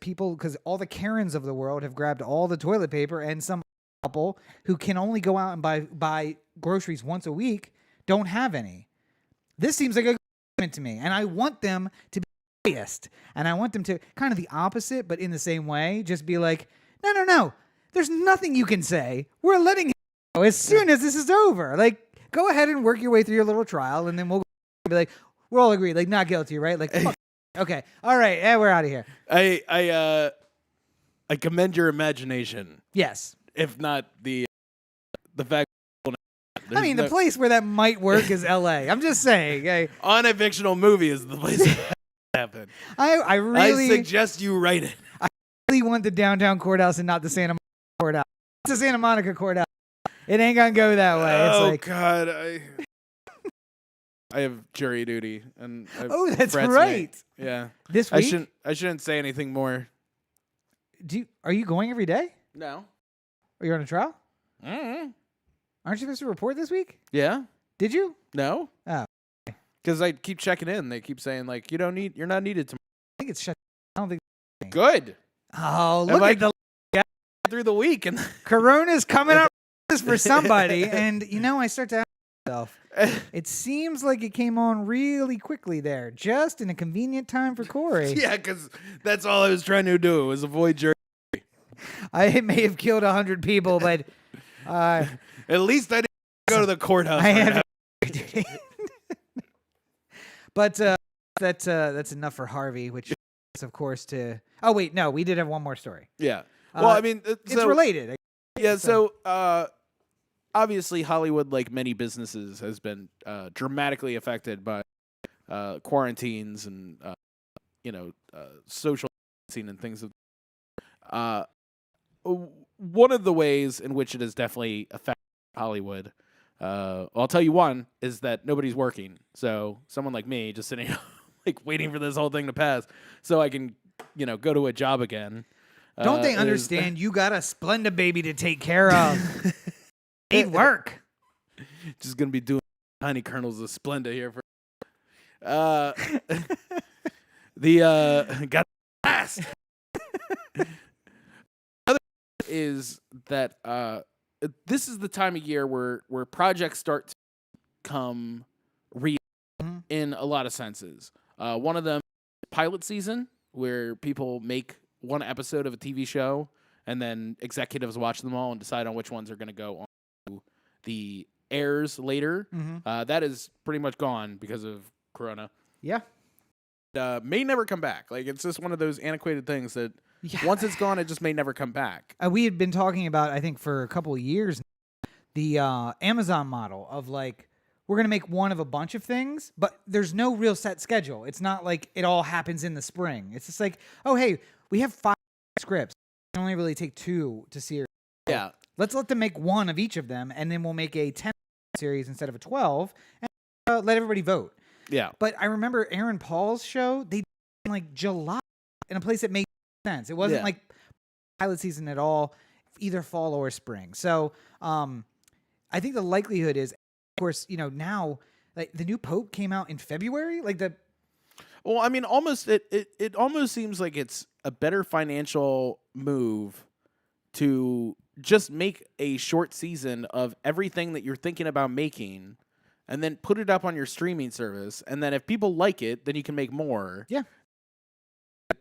all the Karens of the world have grabbed all the toilet paper, and some couple who can only go out and buy groceries once a week don't have any. This seems like a good to me, and I want them to be biased, and I want them to kind of the opposite, but in the same way, just be like, no. there's nothing you can say. We're letting him go as soon as this is over. Like, go ahead and work your way through your little trial, and then we'll be like, we're all agreed, like, not guilty, right? Like, fuck. Okay, all right, we're out of here. I commend your imagination. Yes. If not the fact. I mean, the place where that might work is L.A. I'm just saying. On a fictional movie is the place that happened. I really suggest you write it. I really want the downtown courthouse and not the Santa Monica courthouse. It's the Santa Monica courthouse. It ain't gonna go that way. It's like, God, I have jury duty, and that's right. Me. Yeah, this week I shouldn't say anything more. Are you going every day? No. Are you on a trial? Mm-hmm. Aren't you supposed to report this week? Yeah. Did you? No. Oh. Because I keep checking in. They keep saying like you're not needed tomorrow. I think it's shut. I don't think. Good. Oh, look at the through the week and Corona's coming up for somebody, and I start to ask myself. It seems like it came on really quickly there, just in a convenient time for Corey. Yeah, because that's all I was trying to do was avoid jury. I may have killed 100 people, but at least I didn't go to the courthouse. But that's enough for Harvey, which is, of course, to. Oh wait, no, we did have one more story. Yeah. Well, I mean, it's related. Yeah. So obviously, Hollywood, like many businesses, has been dramatically affected by quarantines and social distancing and things. One of the ways in which it has definitely affected Hollywood, I'll tell you one, is that nobody's working. So someone like me just sitting like waiting for this whole thing to pass so I can, go to a job again. Don't they understand you got a Splenda baby to take care of? Need work. Just going to be doing tiny kernels of Splenda here for got last. Other is that this is the time of year where projects start to come real in a lot of senses. One of them is pilot season, where people make one episode of a TV show and then executives watch them all and decide on which ones are going to go on to the airs later. That is pretty much gone because of Corona. Yeah. May never come back. Like, it's just one of those antiquated things that once it's gone, it just may never come back. We had been talking about, I think, for a couple of years, the Amazon model of like, we're going to make one of a bunch of things, but there's no real set schedule. It's not like it all happens in the spring. It's just like, oh, hey, we have 5 scripts. We can only really take 2 to series. Yeah. Let's let them make one of each of them, and then we'll make a 10 series instead of a 12, and let everybody vote. Yeah. But I remember Aaron Paul's show, they did in like July in a place that made sense. It wasn't like pilot season at all, either fall or spring. So I think the likelihood is, of course, now like the new Pope came out in February. Well, I mean, almost it almost seems like it's a better financial move to just make a short season of everything that you're thinking about making and then put it up on your streaming service. And then if people like it, then you can make more. Yeah.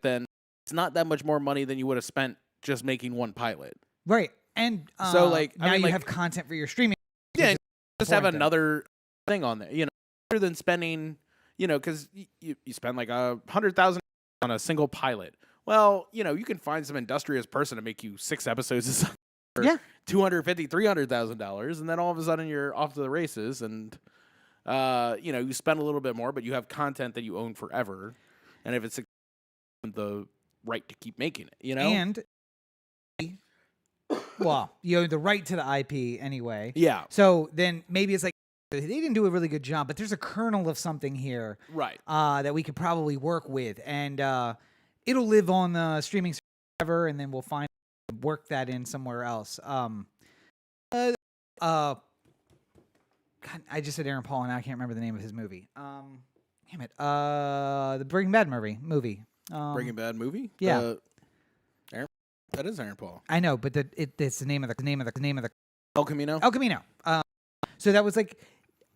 Then it's not that much more money than you would have spent just making one pilot. Right. And so like now you have content for your streaming. Yeah. Just have another thing on there, rather than spending, because you spend like $100,000 on a single pilot. Well, you can find some industrious person to make you 6 episodes for $250,000, $300,000, and then all of a sudden you're off to the races, and you spend a little bit more, but you have content that you own forever, and if it's the right to keep making it, and well, you own the right to the IP anyway. Yeah. So then maybe it's like they didn't do a really good job, but there's a kernel of something here, right? That we could probably work with, and it'll live on the streaming service forever, and then we'll work that in somewhere else. God, I just said Aaron Paul, and I can't remember the name of his movie. Damn it. The Breaking Bad movie. Breaking Bad movie? Yeah. That is Aaron Paul. I know, but it's the name of the El Camino. El Camino. So that was like,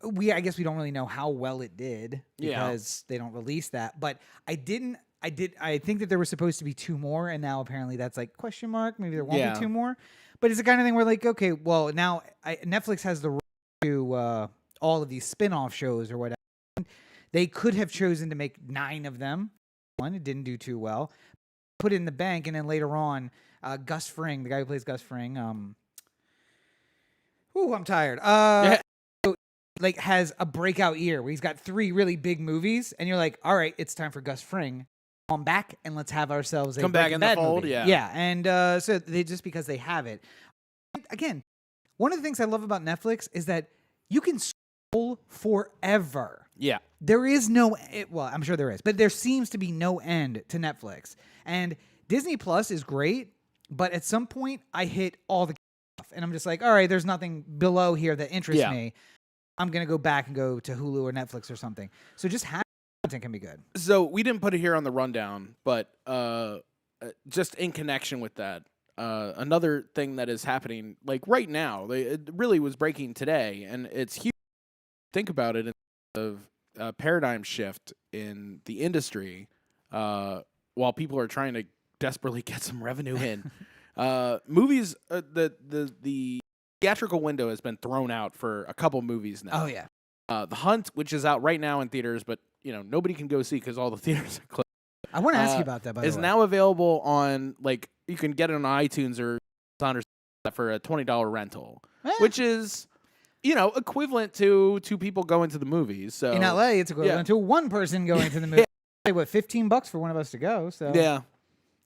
I guess we don't really know how well it did because they don't release that. But I didn't I think that there was supposed to be 2 more, and now apparently that's like question mark. Maybe there won't Yeah. be 2 more. But it's the kind of thing where like, okay, well now Netflix has the right to all of these spin-off shows or whatever. They could have chosen to make 9 of them. One, it didn't do too well. Put it in the bank, and then later on, Gus Fring, the guy who plays Gus Fring, I'm tired. Like has a breakout year where he's got 3 really big movies, and you're like, all right, it's time for Gus Fring. Come back and let's have ourselves a Come back Breaking in the Bad fold, movie. yeah. Yeah, and so they just because they have it. Again, one of the things I love about Netflix is that you can scroll forever. Yeah. There is no, well, I'm sure there is, but there seems to be no end to Netflix. And Disney Plus is great, but at some point I hit all the stuff, and I'm just like, all right, there's nothing below here that interests me. I'm going to go back and go to Hulu or Netflix or something. So just having content can be good. So we didn't put it here on the rundown, but just in connection with that, another thing that is happening, like right now, it really was breaking today, and it's huge. Think about it in terms of a paradigm shift in the industry while people are trying to desperately get some revenue in. Movies, the theatrical window has been thrown out for a couple movies now. Oh, yeah. The Hunt, which is out right now in theaters, but nobody can go see because all the theaters are closed. I want to ask you about that, by the way. Is now available on, like, you can get it on iTunes or Amazon or for a $20 rental, which is, equivalent to 2 people going to the movies. So in LA, it's equivalent to 1 person going to the movie. Like, what, $15 for one of us to go? So yeah,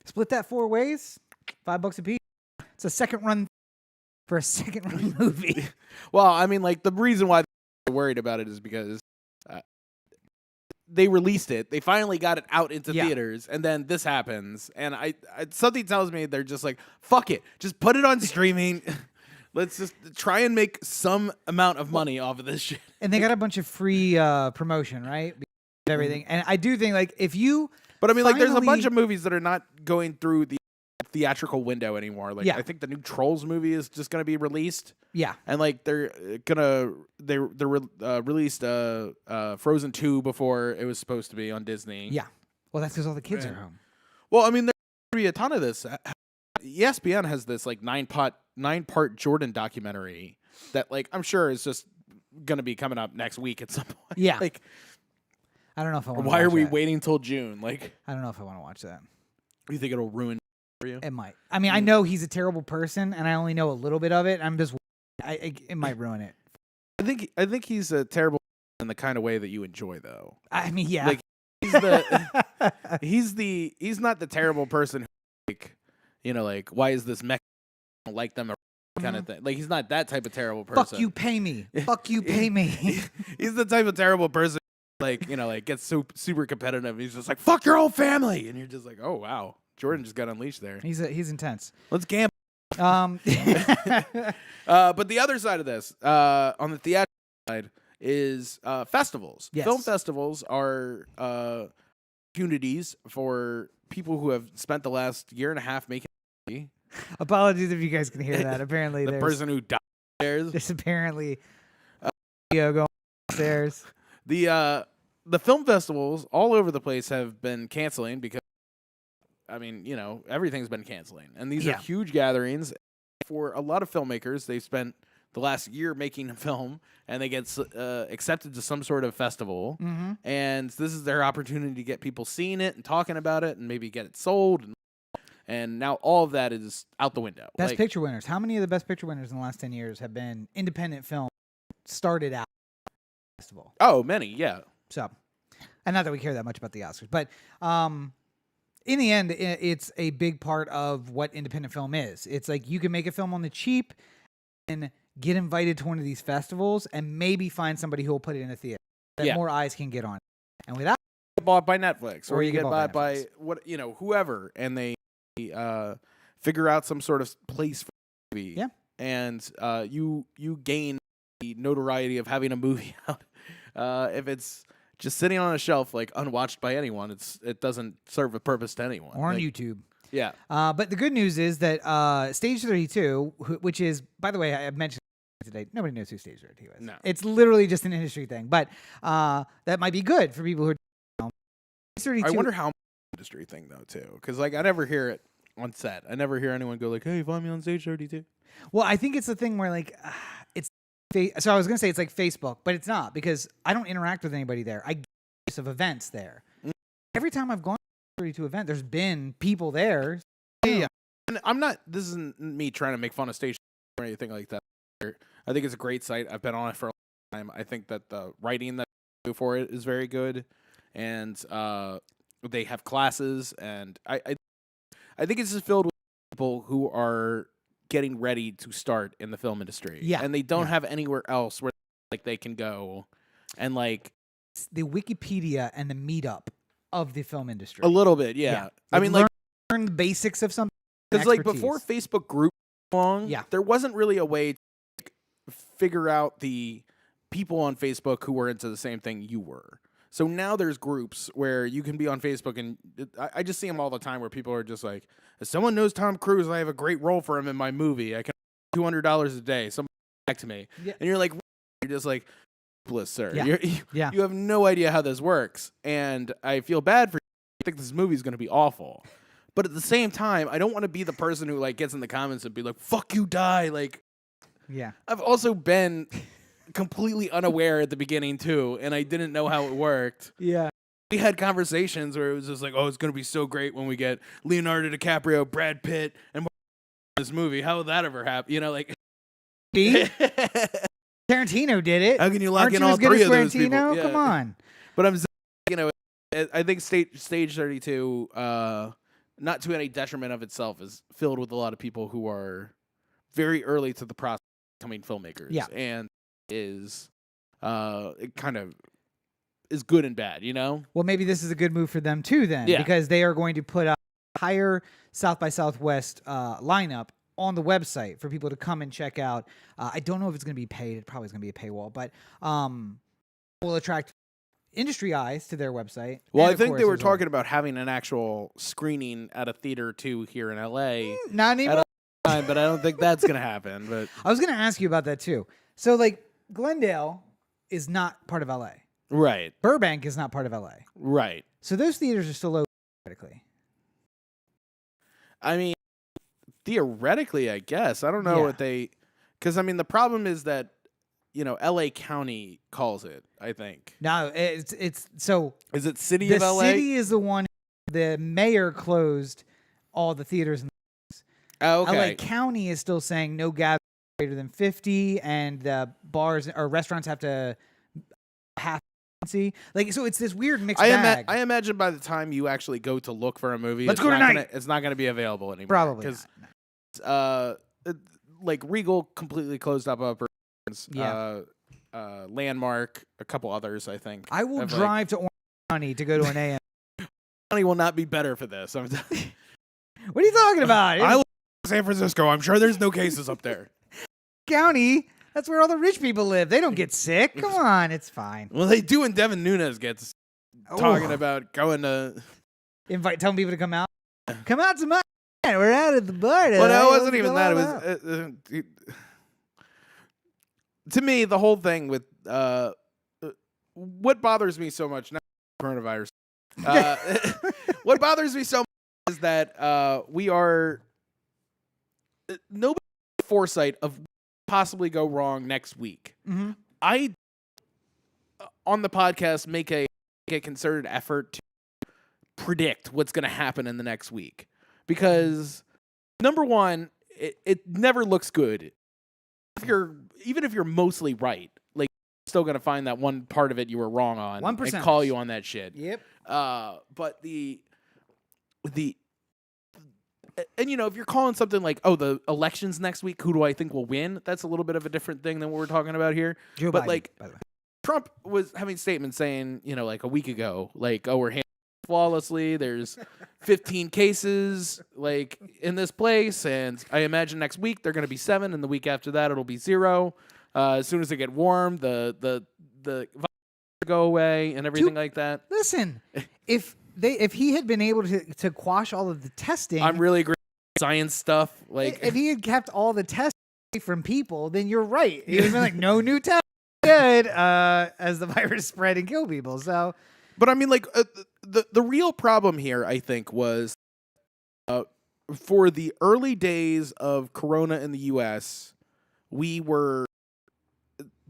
split that 4 ways, $5 a piece. It's a second run for a second run movie. Well, I mean, like, the reason why they're worried about it is because they released it. They finally got it out into theaters, and then this happens. And I something tells me they're just like, fuck it. Just put it on streaming. Let's just try and make some amount of money off of this shit. And they got a bunch of free promotion, right? Everything. And I do think, like, if you... But, I mean, like, there's a bunch of movies that are not going through the theatrical window anymore. Like, I think the new Trolls movie is just going to be released. Yeah. And, like, they released Frozen 2 before it was supposed to be on Disney. Yeah. Well, that's because all the kids are home. Well, I mean, there's going to be a ton of this. ESPN has this, like, 9-part Jordan documentary that, like, I'm sure is just going to be coming up next week at some point. Yeah. Like, I don't know if I want to why watch are we that. waiting till June? Like, I don't know if I want to watch that. You think it'll ruin for you? It might. I mean, I know he's a terrible person, and I only know a little bit of it. I'm just... it might ruin it. I think he's a terrible in the kind of way that you enjoy, though. I mean, yeah. Like, he's not the terrible person who, like, like, why is this mech like them kind of thing. Like, he's not that type of terrible person. Fuck you, pay me. Fuck you, pay me. He's the type of terrible person, like, like, gets super competitive. He's just like, fuck your whole family. And you're just like, oh, wow. Jordan just got unleashed there. He's intense. Let's gamble. But the other side of this, on the theatrical side, is festivals. Yes. Film festivals are opportunities for people who have spent the last year and a half making a movie. Apologies if you guys can hear that. Apparently, the person who died upstairs. There's apparently video going upstairs. The film festivals all over the place have been canceling because, I mean, everything's been canceling. And these are huge gatherings. For a lot of filmmakers, they've spent the last year making a film, and they get accepted to some sort of festival. Mm-hmm. And this is their opportunity to get people seeing it and talking about it and maybe get it sold. And now all of that is out the window. Best Picture winners. How many of the Best Picture winners in the last 10 years have been independent film started out at the festival? Oh, many, yeah. So, and not that we care that much about the Oscars, but in the end, it's a big part of what independent film is. It's like you can make a film on the cheap and get invited to one of these festivals and maybe find somebody who will put it in a theater that more eyes can get on. And without bought by Netflix, or you get bought by what whoever, and they figure out some sort of place for the movie. Yeah. And you gain the notoriety of having a movie out. If it's just sitting on a shelf, like, unwatched by anyone, it doesn't serve a purpose to anyone. Or on YouTube. Yeah. But the good news is that Stage 32, which is, by the way, I mentioned today, nobody knows who Stage 32 is. No. It's literally just an industry thing. But that might be good for people who are. Stage 32, I wonder how industry thing though too, because like I never hear it on set. I never hear anyone go like, "Hey, find me on stage 32." Well, I think it's the thing where like it's so I was gonna say it's like Facebook, but it's not because I don't interact with anybody there. I get of events there. Every time I've gone to a 32 event, there's been people there. Yeah, and I'm not. This isn't me trying to make fun of station or anything like that. I think it's a great site. I've been on it for a long time. I think that the writing that they do for it is very good, and they have classes, and I think it's just filled with people who are getting ready to start in the film industry. Yeah, and they don't have anywhere else where like they can go, and like it's the Wikipedia and the meetup of the film industry. a little bit, yeah. I mean, learn like the basics of something. because like before Facebook group long, there wasn't really a way to figure out the people on Facebook who were into the same thing you were. So now there's groups where you can be on Facebook, and I just see them all the time where people are just like, if someone knows Tom Cruise, I have a great role for him in my movie. I can $200 a day. Somebody back to me. Yeah. And you're like, you're just like, bliss, sir. Yeah. You have no idea how this works. And I feel bad for you. I think this movie is going to be awful. But at the same time, I don't want to be the person who like gets in the comments and be like, fuck you, die. Like, yeah. I've also been completely unaware at the beginning too, and I didn't know how it worked. Yeah. We had conversations where it was just like, oh, it's going to be so great when we get Leonardo DiCaprio, Brad Pitt, and this movie. How would that ever happen? You know, like Tarantino did it. How can you lock Aren't in you all as good three as of those people? Tarantino? Yeah. Come on. But I'm, you know, I think stage 32, not to any detriment of itself, is filled with a lot of people who are very early to the process of becoming filmmakers. Yeah. And is it kind of is good and bad, you know? Well, maybe this is a good move for them too then, because they are going to put a higher South by Southwest lineup on the website for people to come and check out. I don't know if it's going to be paid. It probably is going to be a paywall, but will attract industry eyes to their website. Well, I think they were talking about having an actual screening at a theater too here in LA. Not anymore. But I don't think that's going to happen. But I was going to ask you about that too. So like Glendale is not part of LA. Right. Burbank is not part of LA. Right. So those theaters are still open theoretically. I mean, theoretically, I guess. I don't know what they... Because, I mean, the problem is that, you know, LA County calls it, I think. No, it's so... Is it City of LA? The city is the one... The mayor closed all the theaters. Oh, okay. LA County is still saying no gatherings greater than 50, and the bars or restaurants have to half see. Like, so it's this weird mixed bag. I imagine by the time you actually go to look for a movie, Let's go tonight. It's not going to be available anymore. Probably because like Regal completely closed up operations. Landmark, a couple others, I think. I will drive to Orange County to go to an AM. County will not be better for this. What are you talking about? I live in San Francisco. I'm sure there's no cases up there. County. That's where all the rich people live. They don't get sick. Come on, it's fine. Well, they do when Devin Nunes gets talking about going to telling people to come out. Come out to my. We're out at the bar. Well, no, it wasn't even that. It was to me the whole thing with what bothers me so much. Not coronavirus. What bothers me so much is that we are nobody has foresight of possibly go wrong next week. Mm-hmm. I on the podcast make a concerted effort to predict what's going to happen in the next week, because number one, it never looks good. Even if you're mostly right, like you're still going to find that one part of it you were wrong on 1%. and call you on that shit. Yep. But and, you know, if you're calling something like, oh, the elections next week, who do I think will win? That's a little bit of a different thing than what we're talking about here. Joe but, Biden, like, by the way. Trump was having statements saying, you know, like a week ago, like, oh, we're handling it flawlessly. There's 15 cases, like, in this place. And I imagine next week they're going to be 7. And the week after that, it'll be 0. As soon as they get warm, the virus will go away and everything like that. Listen, if he had been able to quash all of the testing, I'm really great at science stuff. Like, if he had kept all the tests from people, then you're right. He would have been like, no new tests good as the virus spread and kill people. So, but I mean, like the real problem here, I think, was for the early days of Corona in the U.S.,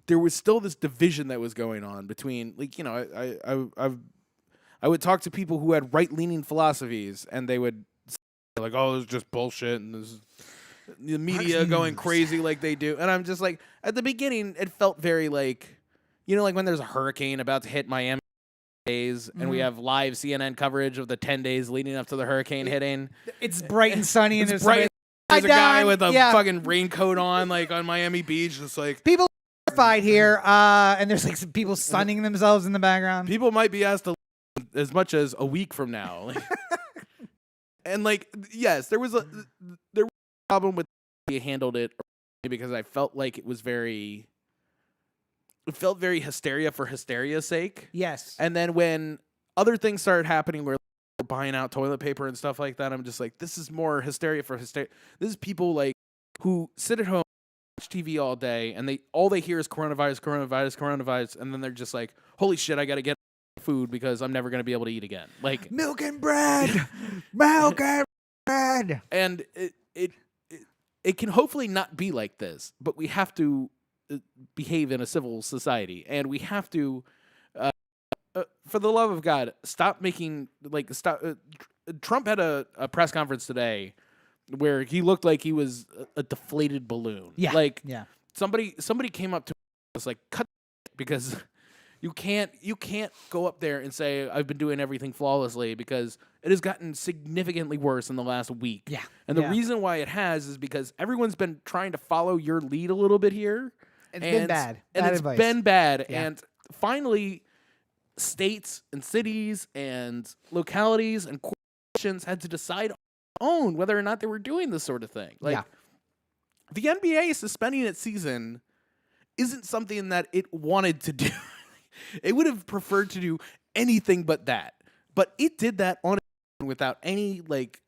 there was still this division that was going on between, like, you know, I would talk to people who had right-leaning philosophies, and they would say, like, oh, this is just bullshit, and this is the media going crazy like they do. And I'm just like, at the beginning, it felt very like, you know, like when there's a hurricane about to hit Miami days, and we have live CNN coverage of the 10 days leading up to the hurricane hitting. It's bright and sunny, and It's bright. There's a guy with a yeah. fucking raincoat on, like on Miami Beach, just like People are terrified here, and there's like some people sunning themselves in the background. people might be asked to leave as much as a week from now. Like, and like, yes, there was a problem with how you handled it, because I felt like it felt very hysteria for hysteria's sake. Yes. And then when other things started happening, where we're buying out toilet paper and stuff like that, I'm just like, this is more hysteria for hysteria. This is people like who sit at home, watch TV all day, and all they hear is coronavirus, and then they're just like, holy shit, I got to get food because I'm never going to be able to eat again. Like Milk and bread, milk and bread. And it can hopefully not be like this, but we have to behave in a civil society, and we have to, for the love of God, stop making Trump had a press conference today where he looked like he was a deflated balloon. Yeah, like yeah. Somebody came up to him and was like, cut, because you can't go up there and say I've been doing everything flawlessly, because it has gotten significantly worse in the last week. Yeah. And the reason why it has is because everyone's been trying to follow your lead a little bit here. It's been bad. And Bad it's advice. been bad. Yeah. And finally, states and cities and localities and corporations had to decide on their own whether or not they were doing this sort of thing. Like, the NBA suspending its season isn't something that it wanted to do. It would have preferred to do anything but that. But it did that on its own without any, like,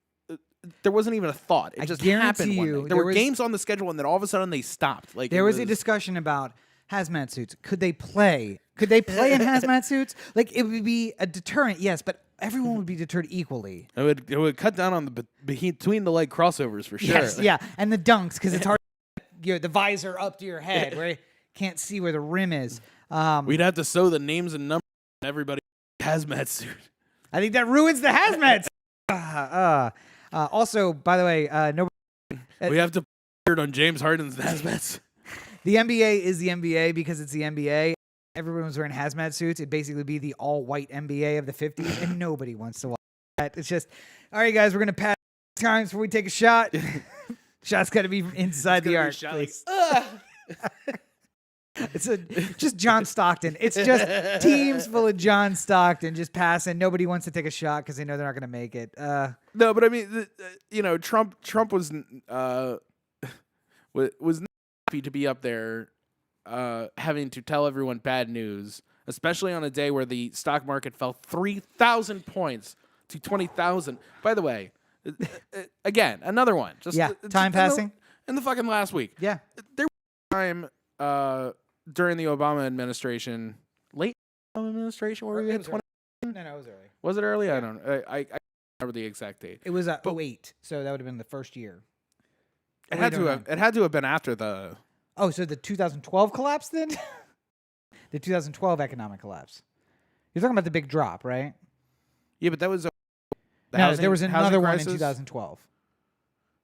there wasn't even a thought. It just happened one day. There were games on the schedule, and then all of a sudden they stopped. Like, there was a discussion about hazmat suits. Could they play? Could they play in hazmat suits? Like, it would be a deterrent, yes, but everyone would be deterred equally. It would cut down on the between the leg crossovers for sure. Yes, yeah, and the dunks, because it's hard to get the visor up to your head where you can't see where the rim is. We'd have to sew the names and numbers on everybody hazmat suit. I think that ruins the hazmat suit. Also, by the way, We have to put it on James Harden's hazmat. The NBA is the NBA because it's the NBA. Everyone was wearing hazmat suits. It'd basically be the all-white NBA of the 50s, and nobody wants to watch that. It's just, all right, guys, we're going to pass times before we take a shot. Shot's got to be inside the arc, please. It's just John Stockton. It's just teams full of John Stockton just passing. Nobody wants to take a shot because they know they're not going to make it. No, but I mean, Trump was not happy to be up there, having to tell everyone bad news, especially on a day where the stock market fell 3,000 points to 20,000. By the way, again, another one. Just time passing in the fucking last week. Yeah, there was time during the Obama administration, late Obama administration, where we had 20. No, it was early. Was it early? I don't know. I remember the exact date. It was 08, so that would have been the first year. It had to have been after the. Oh, so the 2012 collapse then? The 2012 economic collapse. You're talking about the big drop, right? Yeah, but that was. There was another one in 2012.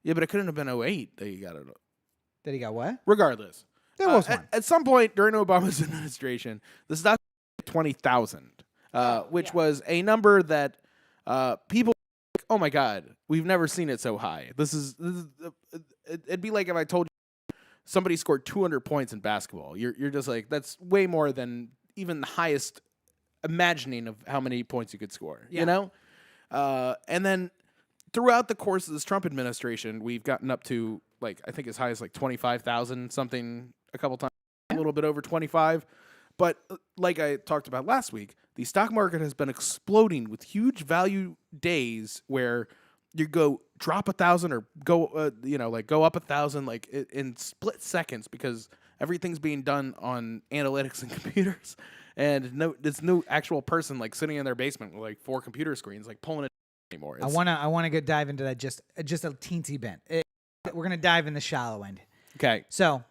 Yeah, but it couldn't have been 08 that you got it. That he got what? Regardless. There was one. At some point during Obama's administration, the stock 20,000, which was a number that people, oh my God, we've never seen it so high. It'd be like if I told you somebody scored 200 points in basketball. You're just like, that's way more than even the highest imagining of how many points you could score, you know? And then throughout the course of this Trump administration, we've gotten up to, like, I think as high as like 25,000 something a couple times, a little bit over 25. But like I talked about last week, the stock market has been exploding with huge value days where you go drop 1,000 or go, go up 1,000 like in split seconds because everything's being done on analytics and computers. and there's no actual person like sitting in their basement with like 4 computer screens like pulling it anymore. I wanna go dive into that just a teensy bit. We're gonna dive in the shallow end. Okay. So,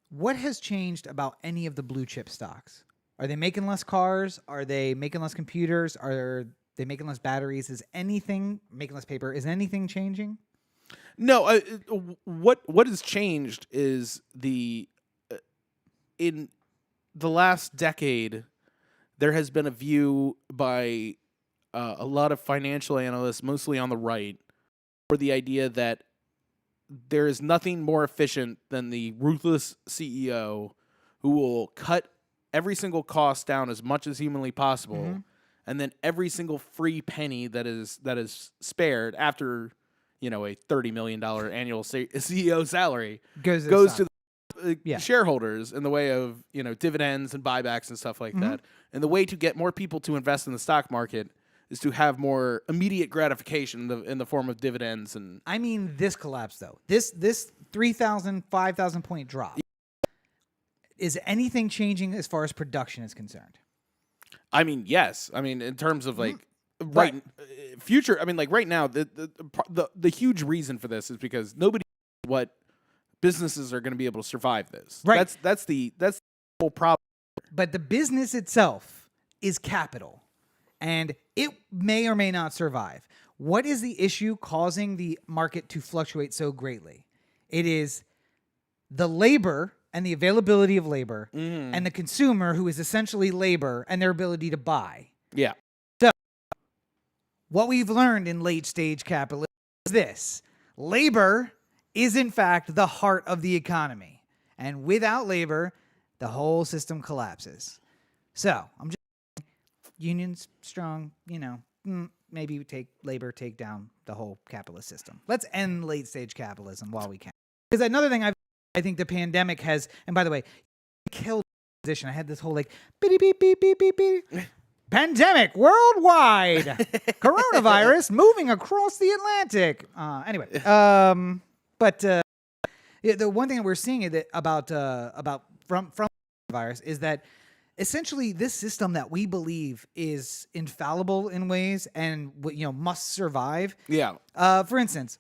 what has changed about any of the blue chip stocks? Are they making less cars? Are they making less computers? Are they making less batteries? Is anything making less paper? Is anything changing? No. What has changed is in the last decade, there has been a view by a lot of financial analysts, mostly on the right, for the idea that there is nothing more efficient than the ruthless CEO who will cut every single cost down as much as humanly possible, and then every single free penny that is spared after a $30 million annual CEO salary goes to the shareholders in the way of dividends and buybacks and stuff like that. And the way to get more people to invest in the stock market is to have more immediate gratification in the form of dividends. And I mean, this collapse though, this 3,000, 5,000 point drop. Is anything changing as far as production is concerned? I mean, yes. I mean, in terms of future. I mean, like right now, the huge reason for this is because nobody knows what businesses are going to be able to survive this. Right. That's the whole problem. But the business itself is capital, and it may or may not survive. What is the issue causing the market to fluctuate so greatly? It is the labor and the availability of labor and the consumer, who is essentially labor, and their ability to buy. Yeah. So what we've learned in late stage capitalism is this: labor is in fact the heart of the economy. And without labor, the whole system collapses. So I'm just unions strong, maybe take down the whole capitalist system. Let's end late stage capitalism while we can. Because another thing I think the pandemic has, and by the way, killed position. I had this whole like beep beep beep beep beep beep. Pandemic worldwide, coronavirus moving across the Atlantic. Anyway, but the one thing that we're seeing about from virus is that essentially this system that we believe is infallible in ways and must survive. Yeah. For instance,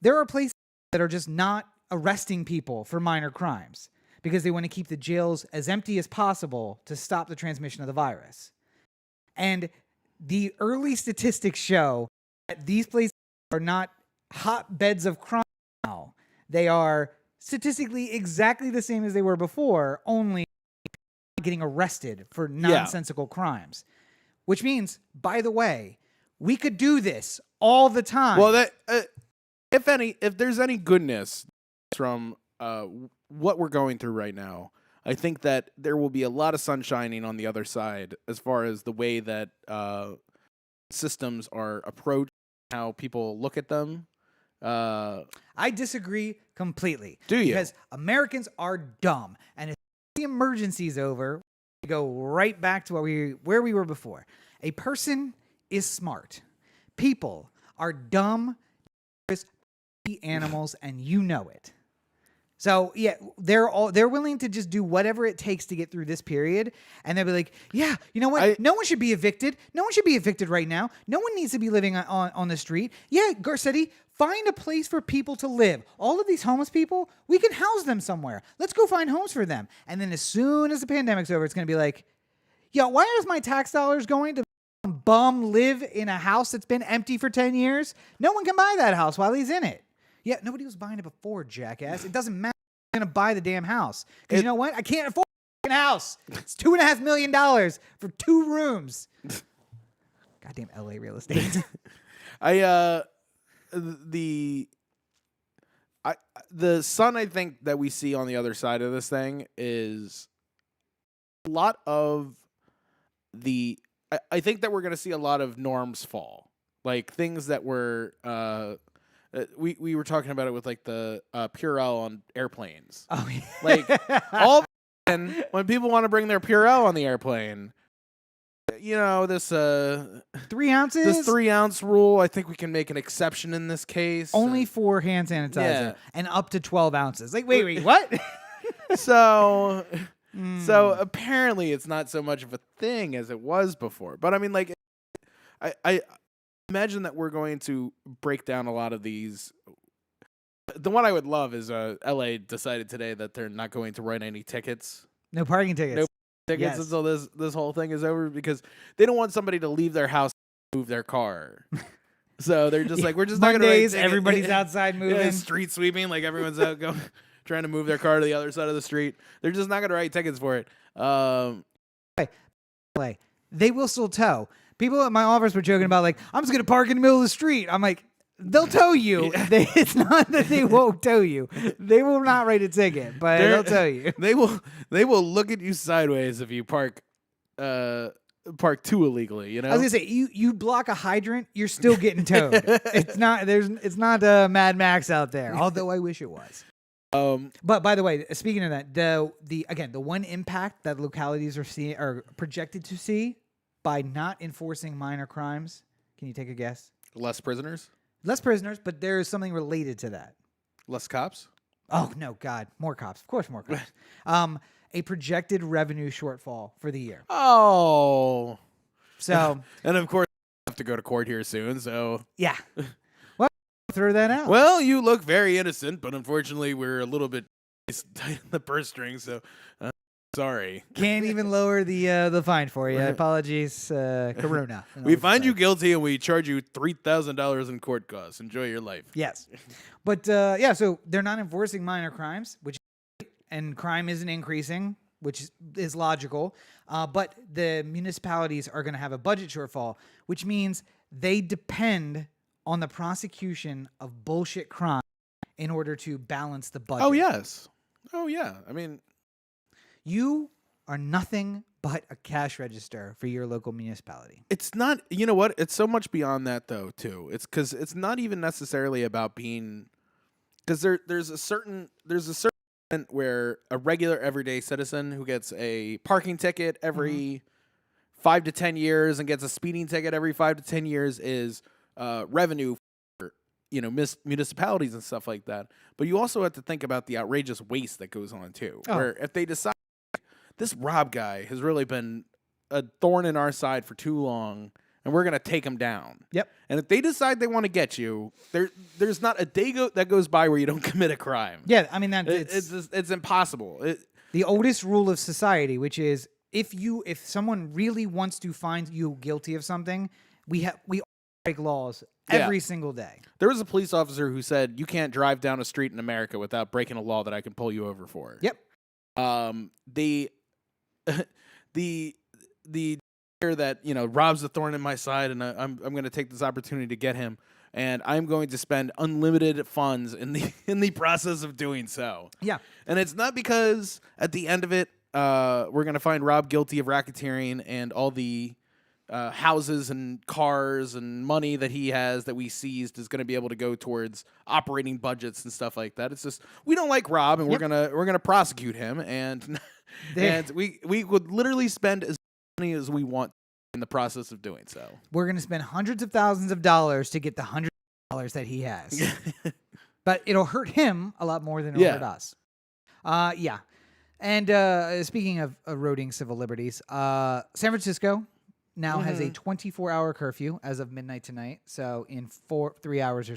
there are places that are just not arresting people for minor crimes because they want to keep the jails as empty as possible to stop the transmission of the virus. And the early statistics show that these places are not hotbeds of crime now. They are statistically exactly the same as they were before, only getting arrested for nonsensical crimes. Which means, by the way, we could do this all the time. Well, that if there's any goodness from what we're going through right now, I think that there will be a lot of sun shining on the other side as far as the way that systems are approached, how people look at them. I disagree completely. Do you? Because Americans are dumb, and if the emergency's over, we go right back to where we were before. A person is smart. People are dumb, animals, and you know it. So yeah, they're willing to just do whatever it takes to get through this period, and they'll be like, yeah, you know what? No one should be evicted. No one should be evicted right now. No one needs to be living on the street. Yeah, Garcetti, find a place for people to live. All of these homeless people, we can house them somewhere. Let's go find homes for them. And then as soon as the pandemic's over, it's gonna be like, yo, why is my tax dollars going to bum live in a house that's been empty for 10 years? No one can buy that house while he's in it. Yeah, nobody was buying it before, jackass. It doesn't matter. I'm going to buy the damn house. Because you know what? I can't afford a house. It's $2.5 million for 2 rooms. Goddamn LA real estate. The sun, I think, that we see on the other side of this thing is a lot of I think that we're going to see a lot of norms fall. Like things that were... we were talking about it with like the Purell on airplanes. Oh yeah. Like all when people want to bring their Purell on the airplane, this 3 ounces, this 3 ounce rule. I think we can make an exception in this case. Only for hand sanitizer and up to 12 ounces. Like wait, what? So So apparently it's not so much of a thing as it was before. But I mean, like, I imagine that we're going to break down a lot of these. The one I would love is LA decided today that they're not going to write any tickets. No parking tickets. No tickets Yes. until this whole thing is over because they don't want somebody to leave their house and move their car. So they're just like, we're just not going to write Mondays, tickets. everybody's outside moving. Yeah, street sweeping, like everyone's out going trying to move their car to the other side of the street. They're just not going to write tickets for it. Play. They will still tow. People at my office were joking about like, I'm just gonna park in the middle of the street. I'm like, they'll tow you. It's not that they won't tow you. They will not write a ticket, but they'll tow you. They will look at you sideways if you park too illegally. You know. I was gonna say, you block a hydrant, you're still getting towed. It's not Mad Max out there. Although I wish it was. But by the way, speaking of that, the one impact that localities are projected to see by not enforcing minor crimes. Can you take a guess? Less prisoners. Less prisoners, but there is something related to that. Less cops. Oh no, God, more cops. Of course, more cops. A projected revenue shortfall for the year. Oh. So, and of course, I have to go to court here soon. So yeah. Well, throw that out. Well, you look very innocent, but unfortunately, we're a little bit tight in the purse string. So, sorry. Can't even lower the fine for you. Apologies, Corona. We find you guilty and we charge you $3,000 in court costs. Enjoy your life. Yes, but yeah. So they're not enforcing minor crimes, which and crime isn't increasing, which is logical. But the municipalities are going to have a budget shortfall, which means they depend on the prosecution of bullshit crime in order to balance the budget. Oh yes. Oh yeah. I mean. You are nothing but a cash register for your local municipality. It's not, you know what? It's so much beyond that, though, too. It's because it's not even necessarily about being, because there's a certain where a regular everyday citizen who gets a parking ticket every 5 to 10 years and gets a speeding ticket every 5 to 10 years is revenue for, municipalities and stuff like that. But you also have to think about the outrageous waste that goes on, too. Oh. Where if they decide, this Rob guy has really been a thorn in our side for too long, and we're going to take him down. Yep. And if they decide they want to get you, there's not a day that goes by where you don't commit a crime. Yeah, I mean it's impossible. The oldest rule of society, which is if someone really wants to find you guilty of something, we break laws every single day. There was a police officer who said you can't drive down a street in America without breaking a law that I can pull you over for. Yep. The that Rob's the thorn in my side, and I'm going to take this opportunity to get him, and I'm going to spend unlimited funds in the process of doing so. Yeah, and it's not because at the end of it, we're going to find Rob guilty of racketeering and all the houses and cars and money that he has that we seized is going to be able to go towards operating budgets and stuff like that. It's just we don't like Rob, and we're gonna prosecute him, and we would literally spend as money as we want in the process of doing so. We're gonna spend hundreds of thousands of dollars to get the hundreds of dollars that he has, but it'll hurt him a lot more than it'll hurt us. Yeah. And speaking of eroding civil liberties, San Francisco now has a 24-hour curfew as of midnight tonight. So in 3 hours or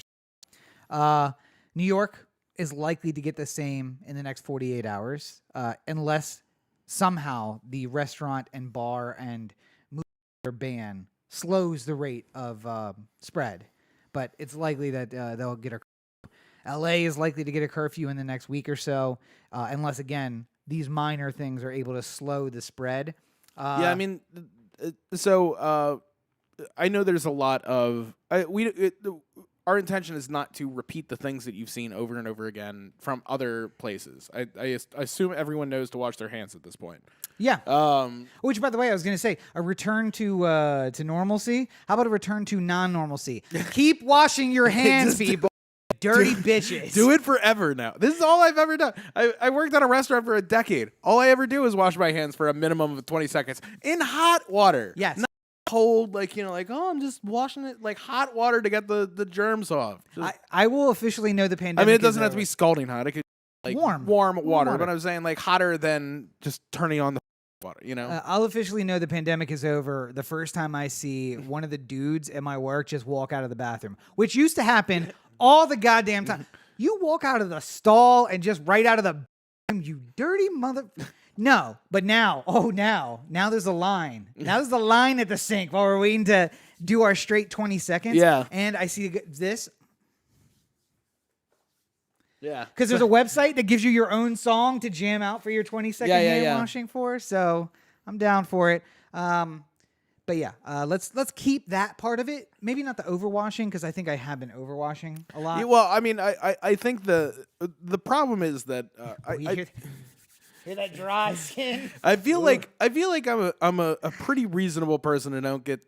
so. New York is likely to get the same in the next 48 hours, unless somehow the restaurant and bar and movie ban slows the rate of spread. But it's likely that they'll get a curfew. LA is likely to get a curfew in the next week or so, unless, again, these minor things are able to slow the spread. Yeah, I mean... So I know there's a lot of our intention is not to repeat the things that you've seen over and over again from other places. I assume everyone knows to wash their hands at this point. Yeah. Which, by the way, I was going to say a return to normalcy. How about a return to non-normalcy? Keep washing your hands, people. Dirty bitches. Do it forever now. This is all I've ever done. I worked at a restaurant for a decade. All I ever do is wash my hands for a minimum of 20 seconds in hot water. Yes. Not cold, I'm just washing it like hot water to get the germs off. I will officially know the pandemic. I mean, it doesn't have to be scalding hot. It could like Warm water. water. But I'm saying like hotter than just turning on the water. You know. I'll officially know the pandemic is over the first time I see one of the dudes at my work just walk out of the bathroom, which used to happen all the goddamn time. You walk out of the stall and just right out of the bathroom, you dirty mother. No, but now there's a line. Now there's a line at the sink while we're waiting to do our straight 20 seconds. Yeah. And I see this. Yeah. Because there's a website that gives you your own song to jam out for your 20-second hand washing for. So I'm down for it. But yeah, let's keep that part of it. Maybe not the overwashing, because I think I have been overwashing a lot. Yeah, well, I mean, I think the problem is that Hear that dry skin? I feel like I'm a pretty reasonable person and don't get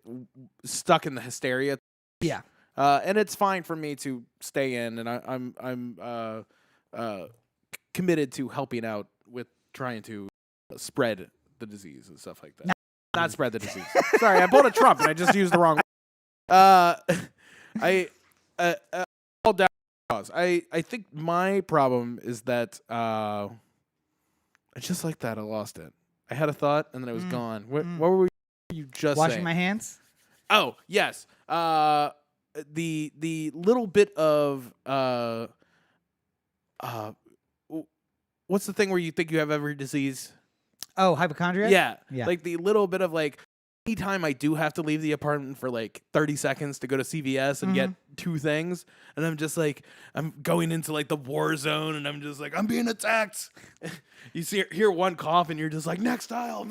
stuck in the hysteria. Yeah. And it's fine for me to stay in, and I'm committed to helping out with trying to spread the disease and stuff like that. Not spread the disease. Sorry, I pulled a Trump and I just used the wrong. All down cause. I think my problem is that it's just like that. I lost it. I had a thought and then it was gone. What were you just washing saying? my hands? Oh yes. The little bit of what's the thing where you think you have every disease? Oh, hypochondria? Yeah. Like the little bit of like anytime I do have to leave the apartment for like 30 seconds to go to CVS and get two things, and I'm just like, I'm going into like the war zone and I'm just like, I'm being attacked. You hear one cough and you're just like, next aisle,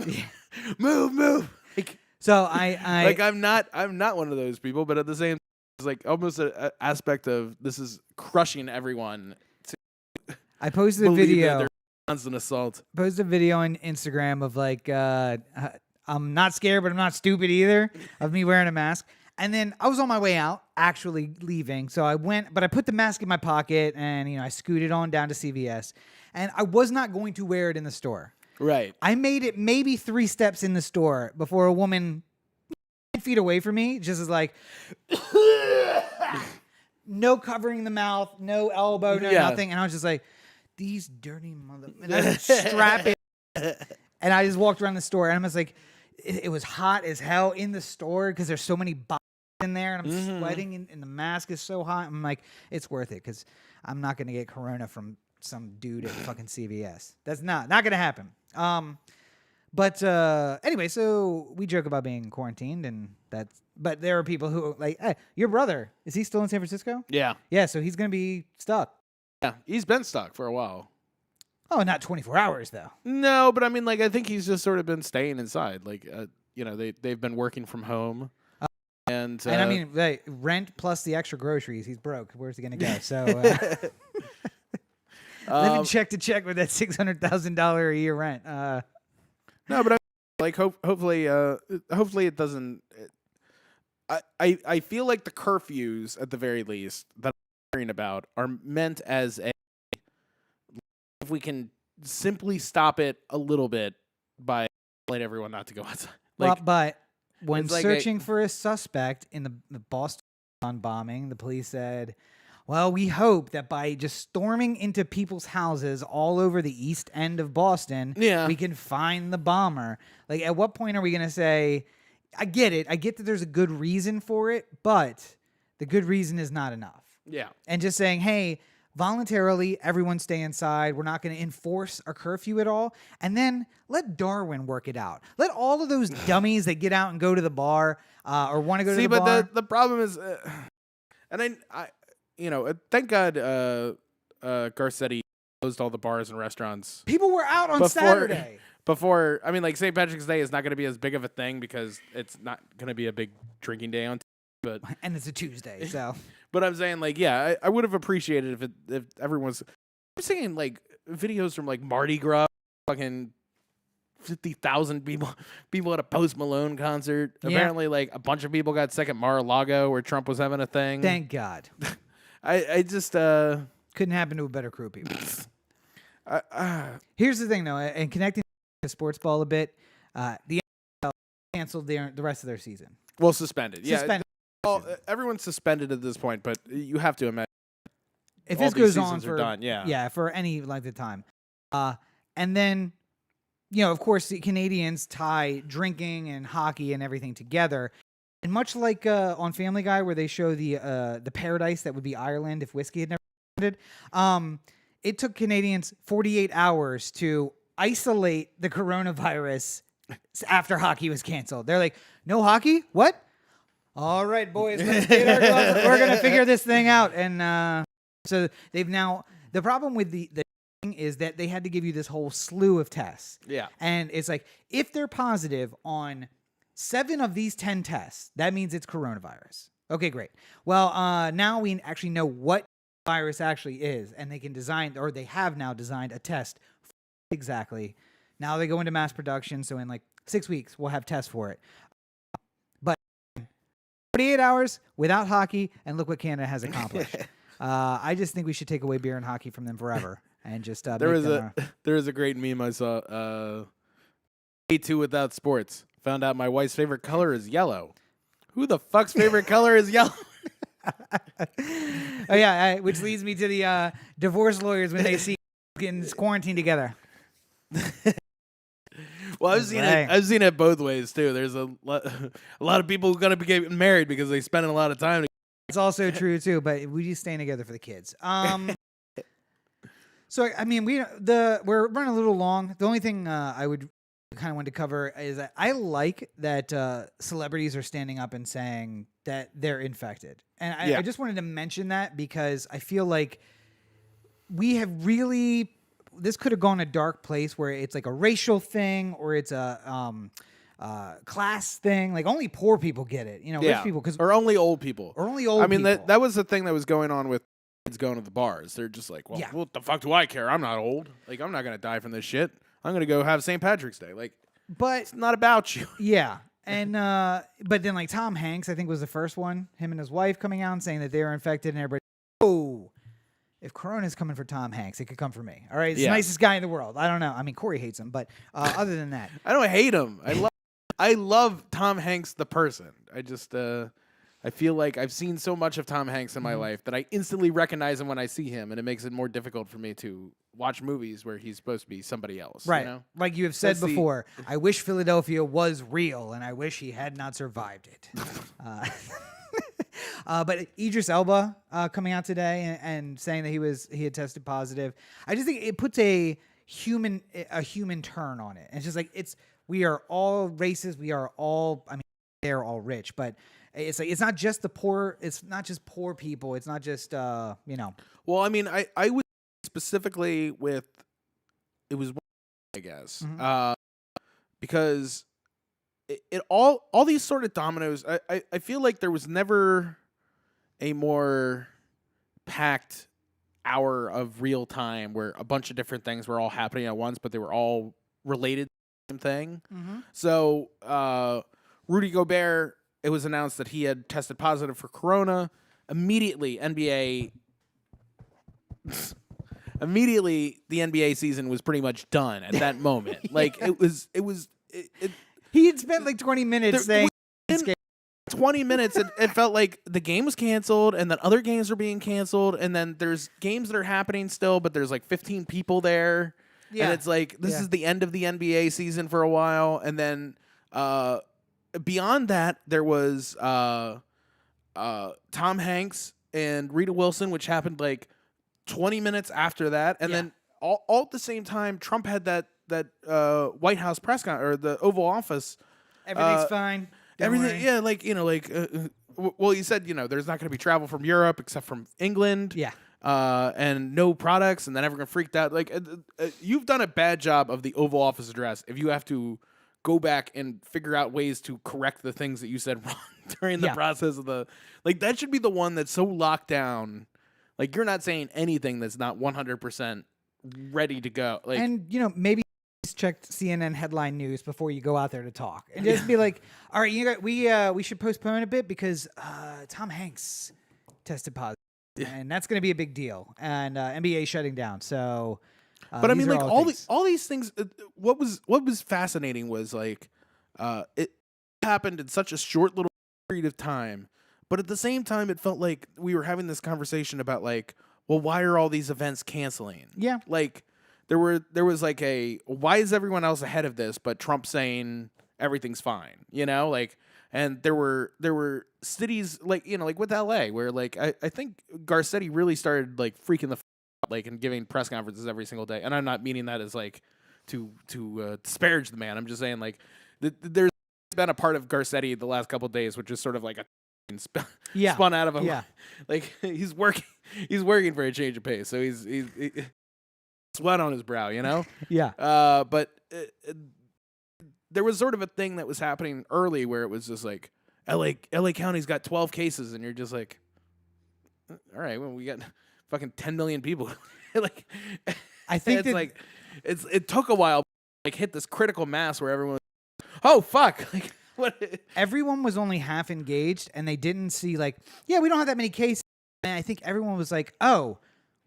move. Like, So I like I'm not one of those people, but at the same time, it's like almost an aspect of this is crushing everyone. I posted a Believe that video. there's constant assault. Posted a video on Instagram of like I'm not scared, but I'm not stupid either, of me wearing a mask. And then I was on my way out, actually leaving. So I went, but I put the mask in my pocket and I scooted on down to CVS. And I was not going to wear it in the store. Right. I made it maybe 3 steps in the store before a woman 10 feet away from me just is like, no covering the mouth, no elbow, no nothing. And I was just like, these dirty mother... And I strap it. And I just walked around the store and I was like, it was hot as hell in the store because there's so many boxes in there and I'm sweating and the mask is so hot. I'm like, it's worth it because I'm not going to get corona from some dude at fucking CVS. That's not going to happen. But anyway, so we joke about being quarantined and but there are people who like, hey, your brother, is he still in San Francisco? Yeah. Yeah, so he's going to be stuck. Yeah. He's been stuck for a while. Oh, not 24 hours though. No, but I mean, like, I think he's just sort of been staying inside. Like, they've been working from home. And I mean, like, rent plus the extra groceries, he's broke. Where's he going to go? So living check to check with that $600,000 a year rent. No, but I like hopefully it doesn't. I feel like the curfews at the very least that I'm hearing about are meant as a if we can simply stop it a little bit by letting everyone not to go outside. Like, but when it's like searching for a suspect in the Boston bombing, the police said, well, we hope that by just storming into people's houses all over the east end of Boston, we can find the bomber. Like, at what point are we going to say, I get it. I get that there's a good reason for it, but the good reason is not enough. Yeah. And just saying, hey, voluntarily, everyone stay inside. We're not going to enforce a curfew at all. And then let Darwin work it out. Let all of those dummies that get out and go to the bar or want to go to the bar. See, but the problem is, and I thank God Garcetti closed all the bars and restaurants. People were out on Saturday. Before, I mean, like, St. Patrick's Day is not going to be as big of a thing because it's not going to be a big drinking day on but and it's a Tuesday, so. But I'm saying, like, yeah, I would have appreciated if everyone's. I'm saying, like, videos from, like, Mardi Gras, fucking 50,000 people at a Post Malone concert. Yeah. Apparently, like, a bunch of people got sick at Mar-a-Lago where Trump was having a thing. Thank God. I just couldn't happen to a better crew of people. Here's the thing, though, and connecting to sports ball a bit, the NFL canceled the rest of their season. Well, suspended. Yeah. Suspended. Well, everyone's suspended at this point, but you have to imagine if all this these goes on seasons are for done, yeah. for any length of time. And then, of course, the Canadians tie drinking and hockey and everything together. And much like on Family Guy, where they show the paradise that would be Ireland if whiskey had never ended, it took Canadians 48 hours to isolate the coronavirus after hockey was canceled. They're like, no hockey? What? All right, boys, let's get our gloves. We're going to figure this thing out. And so they've now, the problem with the thing is that they had to give you this whole slew of tests. Yeah. And it's like, if they're positive on 7 of these 10 tests, that means it's coronavirus. Okay, great. Well, now we actually know what virus actually is, and they can design, or they have now designed a test exactly. Now they go into mass production, so in like 6 weeks, we'll have tests for it. But 48 hours without hockey, and look what Canada has accomplished. I just think we should take away beer and hockey from them forever, and just There was a great meme I saw. Day 2 without sports. Found out my wife's favorite color is yellow. Who the fuck's favorite color is yellow? Oh yeah, which leads me to the divorce lawyers when they see getting quarantined together. Well, I've seen it both ways too. There's a lot of people who are gonna be getting married because they spend a lot of time. It's also true too, but we just staying together for the kids. So I mean, we're running a little long. The only thing I would kind of want to cover is that I like that celebrities are standing up and saying that they're infected, and I just wanted to mention that because I feel like we have really. This could have gone a dark place where it's like a racial thing or it's a class thing. Like only poor people get it, rich people, or only old people, I mean, that was the thing that was going on with kids going to the bars. They're just like, well, what the fuck do I care? I'm not old. Like, I'm not gonna die from this shit. I'm gonna go have St. Patrick's Day. Like, but it's not about you. Yeah, and but then like Tom Hanks, I think was the first one. Him and his wife coming out and saying that they were infected, and everybody, oh. If Corona's coming for Tom Hanks, it could come for me. All right, it's the nicest guy in the world. I don't know. I mean, Corey hates him, but other than that, I don't hate him. I love Tom Hanks the person. I just I feel like I've seen so much of Tom Hanks in my life that I instantly recognize him when I see him, and it makes it more difficult for me to watch movies where he's supposed to be somebody else. Right? You know? Like you have said before, I wish Philadelphia was real, and I wish he had not survived it. But Idris Elba coming out today and saying that he had tested positive. I just think it puts a human turn on it. And it's just like we are all racist. We are all. I mean, they're all rich, but it's like it's not just the poor. It's not just poor people. It's not just Well, I mean, I would specifically with it was, I guess, because it all these sort of dominoes. I feel like there was never a more packed hour of real time where a bunch of different things were all happening at once, but they were all related to the same thing. So Rudy Gobert, it was announced that he had tested positive for corona. Immediately, the NBA season was pretty much done at that moment. Like he had spent like 20 minutes saying 20 minutes, it felt like the game was canceled, and then other games were being canceled, and then there's games that are happening still, but there's like 15 people there, and it's like this is the end of the NBA season for a while, and then beyond that, there was Tom Hanks and Rita Wilson, which happened like 20 minutes after that, and then all at the same time, Trump had that White House press conference or the Oval Office. Everything's fine. Everything, well, you said, there's not going to be travel from Europe except from England. Yeah. And no products, and then everyone freaked out. Like, you've done a bad job of the Oval Office address if you have to go back and figure out ways to correct the things that you said wrong during the process of that should be the one that's so locked down. Like, you're not saying anything that's not 100% ready to go. Like, and, maybe check CNN headline news before you go out there to talk, and just be like, all right, we should postpone a bit because Tom Hanks tested positive, and that's going to be a big deal, and NBA shutting down. So, but I mean, like all these things. What was fascinating was like it happened in such a short little period of time, but at the same time, it felt like we were having this conversation about like well, why are all these events canceling? Yeah. Like there was like why is everyone else ahead of this, but Trump saying everything's fine, you know? Like, and there were cities like, you know, like with LA where like I think Garcetti really started like freaking the out, like, and giving press conferences every single day. And I'm not meaning that as like to disparage the man. I'm just saying like there's been a part of Garcetti the last couple of days which is sort of like a spun out of him. Yeah. Like he's working for a change of pace. So he's sweat on his brow, you know? Yeah. But there was sort of a thing that was happening early where it was just like LA County's got 12 cases and you're just like, all right, well, we got fucking 10 million people. Like, I think it's like it took a while to like hit this critical mass where everyone was, oh fuck, like what? Everyone was only half engaged and they didn't see like, yeah, we don't have that many cases. And I think everyone was like, oh,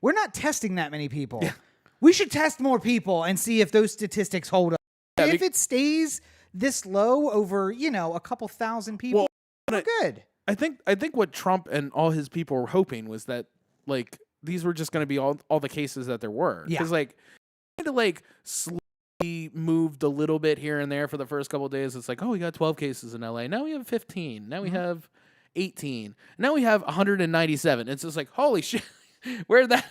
we're not testing that many people. Yeah. We should test more people and see if those statistics hold up. Yeah, if it stays this low over, you know, a couple thousand people, we're good. I think what Trump and all his people were hoping was that like these were just going to be all the cases that there were. Yeah. Because like kind of like slowly moved a little bit here and there for the first couple of days. It's like, oh, we got 12 cases in LA. Now we have 15. Now we have 18. Now we have 197. It's just like, holy shit. Where'd that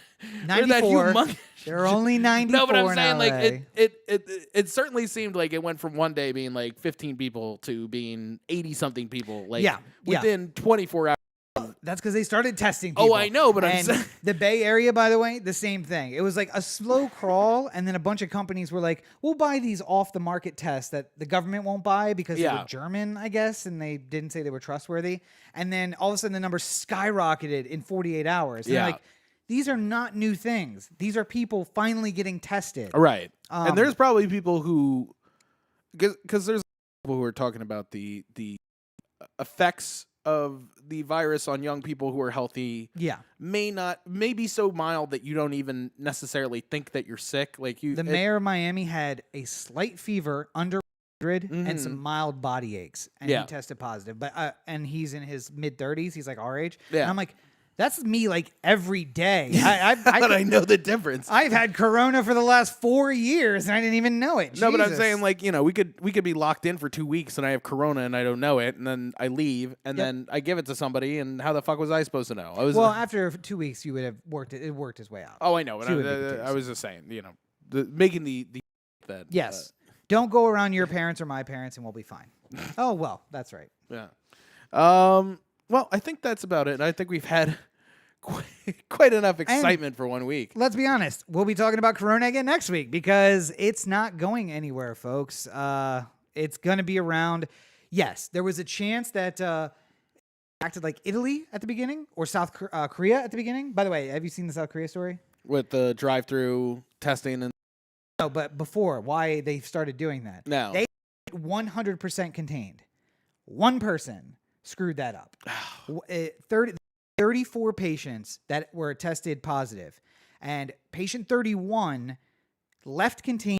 94. humongous There are only 94. No, but I'm in saying LA. like it certainly seemed like it went from one day being like 15 people to being 80 something people like within 24 hours. That's because they started testing people. Oh, I know, but I'm and saying the Bay Area, by the way, the same thing. It was like a slow crawl, and then a bunch of companies were like, we'll buy these off-the-market tests that the government won't buy because they were German, I guess, and they didn't say they were trustworthy. And then all of a sudden the numbers skyrocketed in 48 hours. And like, these are not new things. These are people finally getting tested. Right. And there's probably people who, because there's people who are talking about the effects of the virus on young people who are healthy. Yeah. May be so mild that you don't even necessarily think that you're sick. Like the mayor of Miami had a slight fever under 100 and some mild body aches, and he tested positive. But and he's in his mid-30s. He's like our age. Yeah. And I'm like, that's me like every day. But I know the difference. I've had corona for the last 4 years and I didn't even know it. No, Jesus. but I'm saying like, you know, we could be locked in for 2 weeks and I have corona and I don't know it, and then I leave and then I give it to somebody, and how the fuck was I supposed to know? After 2 weeks you would have worked it. It worked its way out. Oh, I know. I was just saying, you know, making the that. Yes. Don't go around your parents or my parents and we'll be fine. Oh, well, that's right. Yeah. Well, I think that's about it. I think we've had quite enough excitement for 1 week. Let's be honest. We'll be talking about Corona again next week because it's not going anywhere, folks. It's going to be around. Yes, there was a chance that acted like Italy at the beginning or South Korea at the beginning. By the way, have you seen the South Korea story? With the drive-through testing and... No, but before, why they started doing that. No. They 100% contained. One person screwed that up. 34 patients that were tested positive, and patient 31 left contained,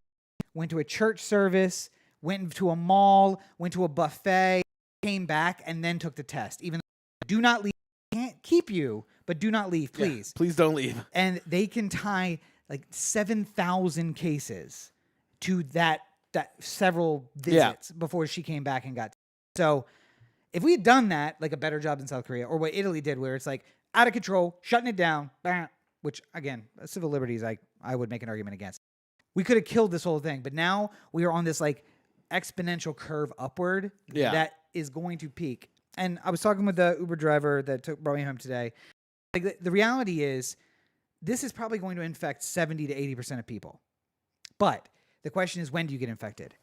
went to a church service, went to a mall, went to a buffet, came back, and then took the test. Even though do not leave, can't keep you, but do not leave, please. Yeah, please don't leave. And they can tie like 7,000 cases to that several visits before she came back and got. So if we had done that, like a better job than South Korea, or what Italy did, where it's like out of control, shutting it down, which again, civil liberties, I would make an argument against. We could have killed this whole thing, but now we are on this like exponential curve upward that is going to peak. And I was talking with the Uber driver that brought me home today. Like the reality is, this is probably going to infect 70 to 80% of people. But the question is, when do you get infected?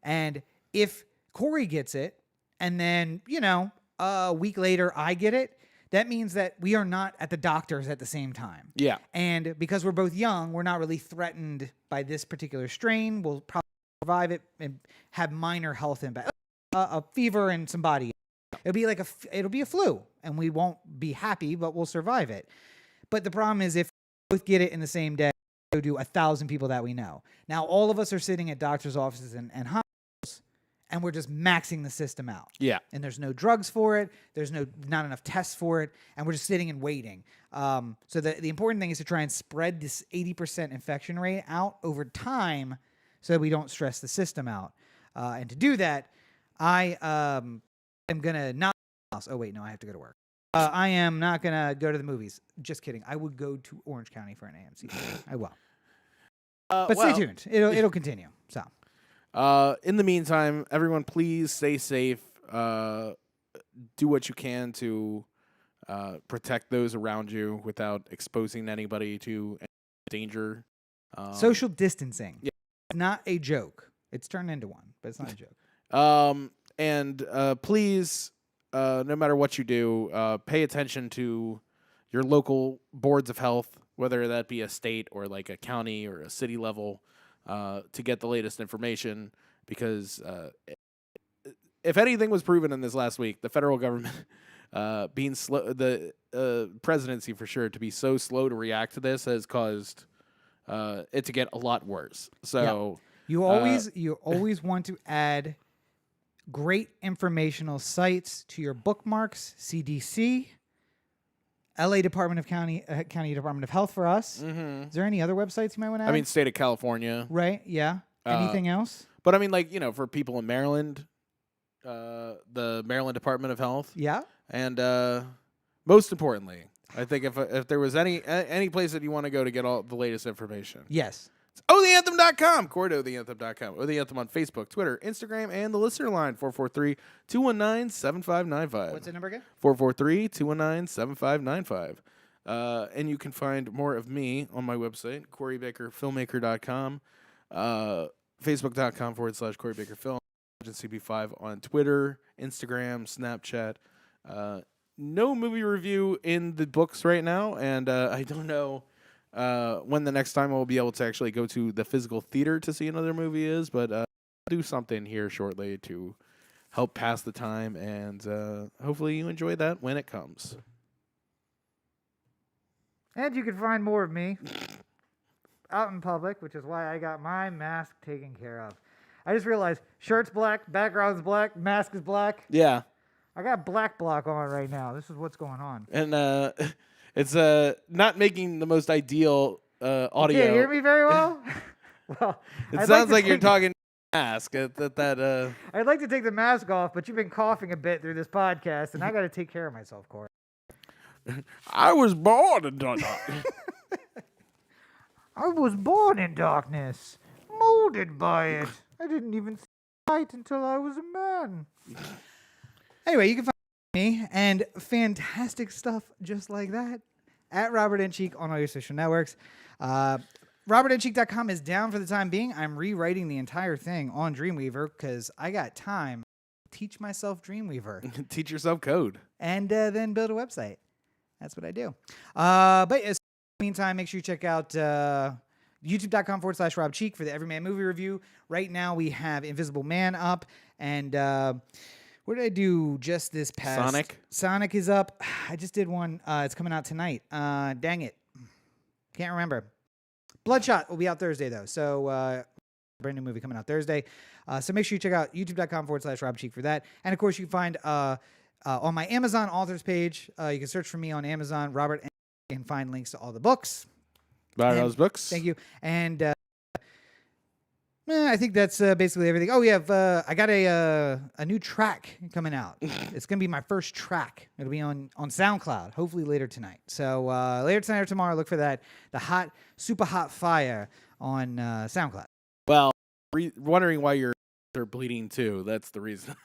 And if Corey gets it, and then, you know, a week later I get it, that means that we are not at the doctors at the same time. Yeah. And because we're both young, we're not really threatened by this particular strain. We'll probably survive it and have minor health impact. A fever and some body. It'll be a flu, and we won't be happy, but we'll survive it. But the problem is if we both get it in the same day, we'll do 1,000 people that we know. Now, all of us are sitting at doctor's offices and hospitals, and we're just maxing the system out. Yeah. And there's no drugs for it. There's not enough tests for it, and we're just sitting and waiting. So the important thing is to try and spread this 80% infection rate out over time, so that we don't stress the system out. And to do that, I am gonna not. Oh wait, no, I have to go to work. I am not gonna go to the movies. Just kidding. I would go to Orange County for an AMC. I will. But stay tuned. It'll continue. So. In the meantime, everyone, please stay safe. Do what you can to protect those around you without exposing anybody to danger. Social distancing. Yeah. It's not a joke. It's turned into one, but it's not a joke. And please, no matter what you do, pay attention to your local boards of health, whether that be a state or like a county or a city level, to get the latest information, because if anything was proven in this last week, the federal government being slow, the presidency for sure, to be so slow to react to this has caused it to get a lot worse. So you always want to add great informational sites to your bookmarks. CDC, LA Department of County Department of Health for us. Mm-hmm. Is there any other websites you might want to add? I mean, state of California. Right, yeah. Anything else? But I mean, like, for people in Maryland, the Maryland Department of Health. Yeah. And most importantly, I think if there was any place that you want to go to get all the latest information. Yes. It's OhTheAnthem.com. Core to OhTheAnthem.com. Oh, the Anthem on Facebook, Twitter, Instagram, and the listener line, 443-219-7595. What's the number again? 443-219-7595. And you can find more of me on my website, CoreyBakerFilmmaker.com, Facebook.com/CoreyBakerFilm, CB5 on Twitter, Instagram, Snapchat. No movie review in the books right now, and I don't know when the next time we'll be able to actually go to the physical theater to see another movie is, but I'll do something here shortly to help pass the time, and hopefully you enjoy that when it comes. And you can find more of me out in public, which is why I got my mask taken care of. I just realized shirt's black, background's black, mask is black. Yeah. I got black block on right now. This is what's going on. And it's not making the most ideal audio. You can't hear me very well? Well, it sounds like you're talking mask. I'd like to take the mask off, but you've been coughing a bit through this podcast, and I got to take care of myself, Corey. I was born in darkness. I was born in darkness, molded by it. I didn't even see light until I was a man. Anyway, you can find me and fantastic stuff just like that at Robert N. Cheek on all your social networks. RobertNCheek.com is down for the time being. I'm rewriting the entire thing on Dreamweaver because I got time to teach myself Dreamweaver. Teach yourself code. And then build a website. That's what I do. But in the meantime, make sure you check out youtube.com/Rob Cheek for the Everyman movie review. Right now, we have Invisible Man up. And what did I do just this past? Sonic? Sonic is up. I just did one. It's coming out tonight. Dang it. Can't remember. Bloodshot will be out Thursday, though. So, brand new movie coming out Thursday. So make sure you check out youtube.com/Rob Cheek for that. And, of course, you can find on my Amazon authors page, you can search for me on Amazon, Robert, and find links to all the books. Buy those books. Thank you. And I think that's basically everything. Oh, yeah, I got a new track coming out. It's going to be my first track. It'll be on SoundCloud, hopefully later tonight. So later tonight or tomorrow, look for that. The super hot fire on SoundCloud. Well, wondering why you're bleeding too. That's the reason.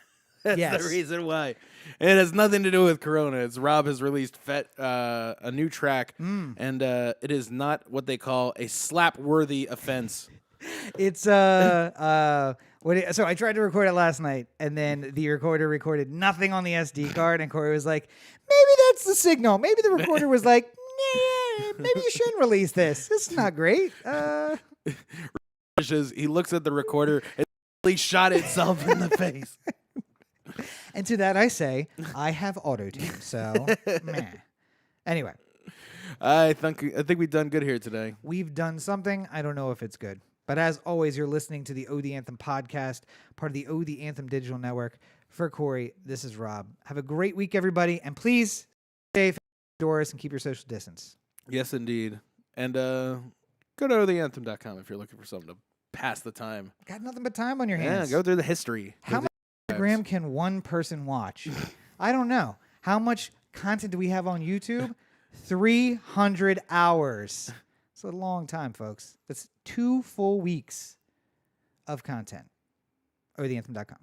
That's the reason why. It has nothing to do with Corona. It's Rob has released a new track, and it is not what they call a slap-worthy offense. It's so I tried to record it last night, and then the recorder recorded nothing on the SD card, and Corey was like, maybe that's the signal. Maybe the recorder was like, maybe you shouldn't release this. This is not great. He looks at the recorder, and it shot itself in the face. And to that I say, I have auto-tune, so meh. Anyway. I think we've done good here today. We've done something. I don't know if it's good. But as always, you're listening to the O The Anthem podcast, part of the O The Anthem digital network. For Corey, this is Rob. Have a great week, everybody. And please stay indoors and keep your social distance. Yes, indeed. And go to theanthem.com if you're looking for something to pass the time. Got nothing but time on your Yeah, hands. go through the history. How much Instagram can one person watch? I don't know. How much content do we have on YouTube? 300 hours. It's a long time, folks. That's 2 full weeks of content. OTheAnthem.com.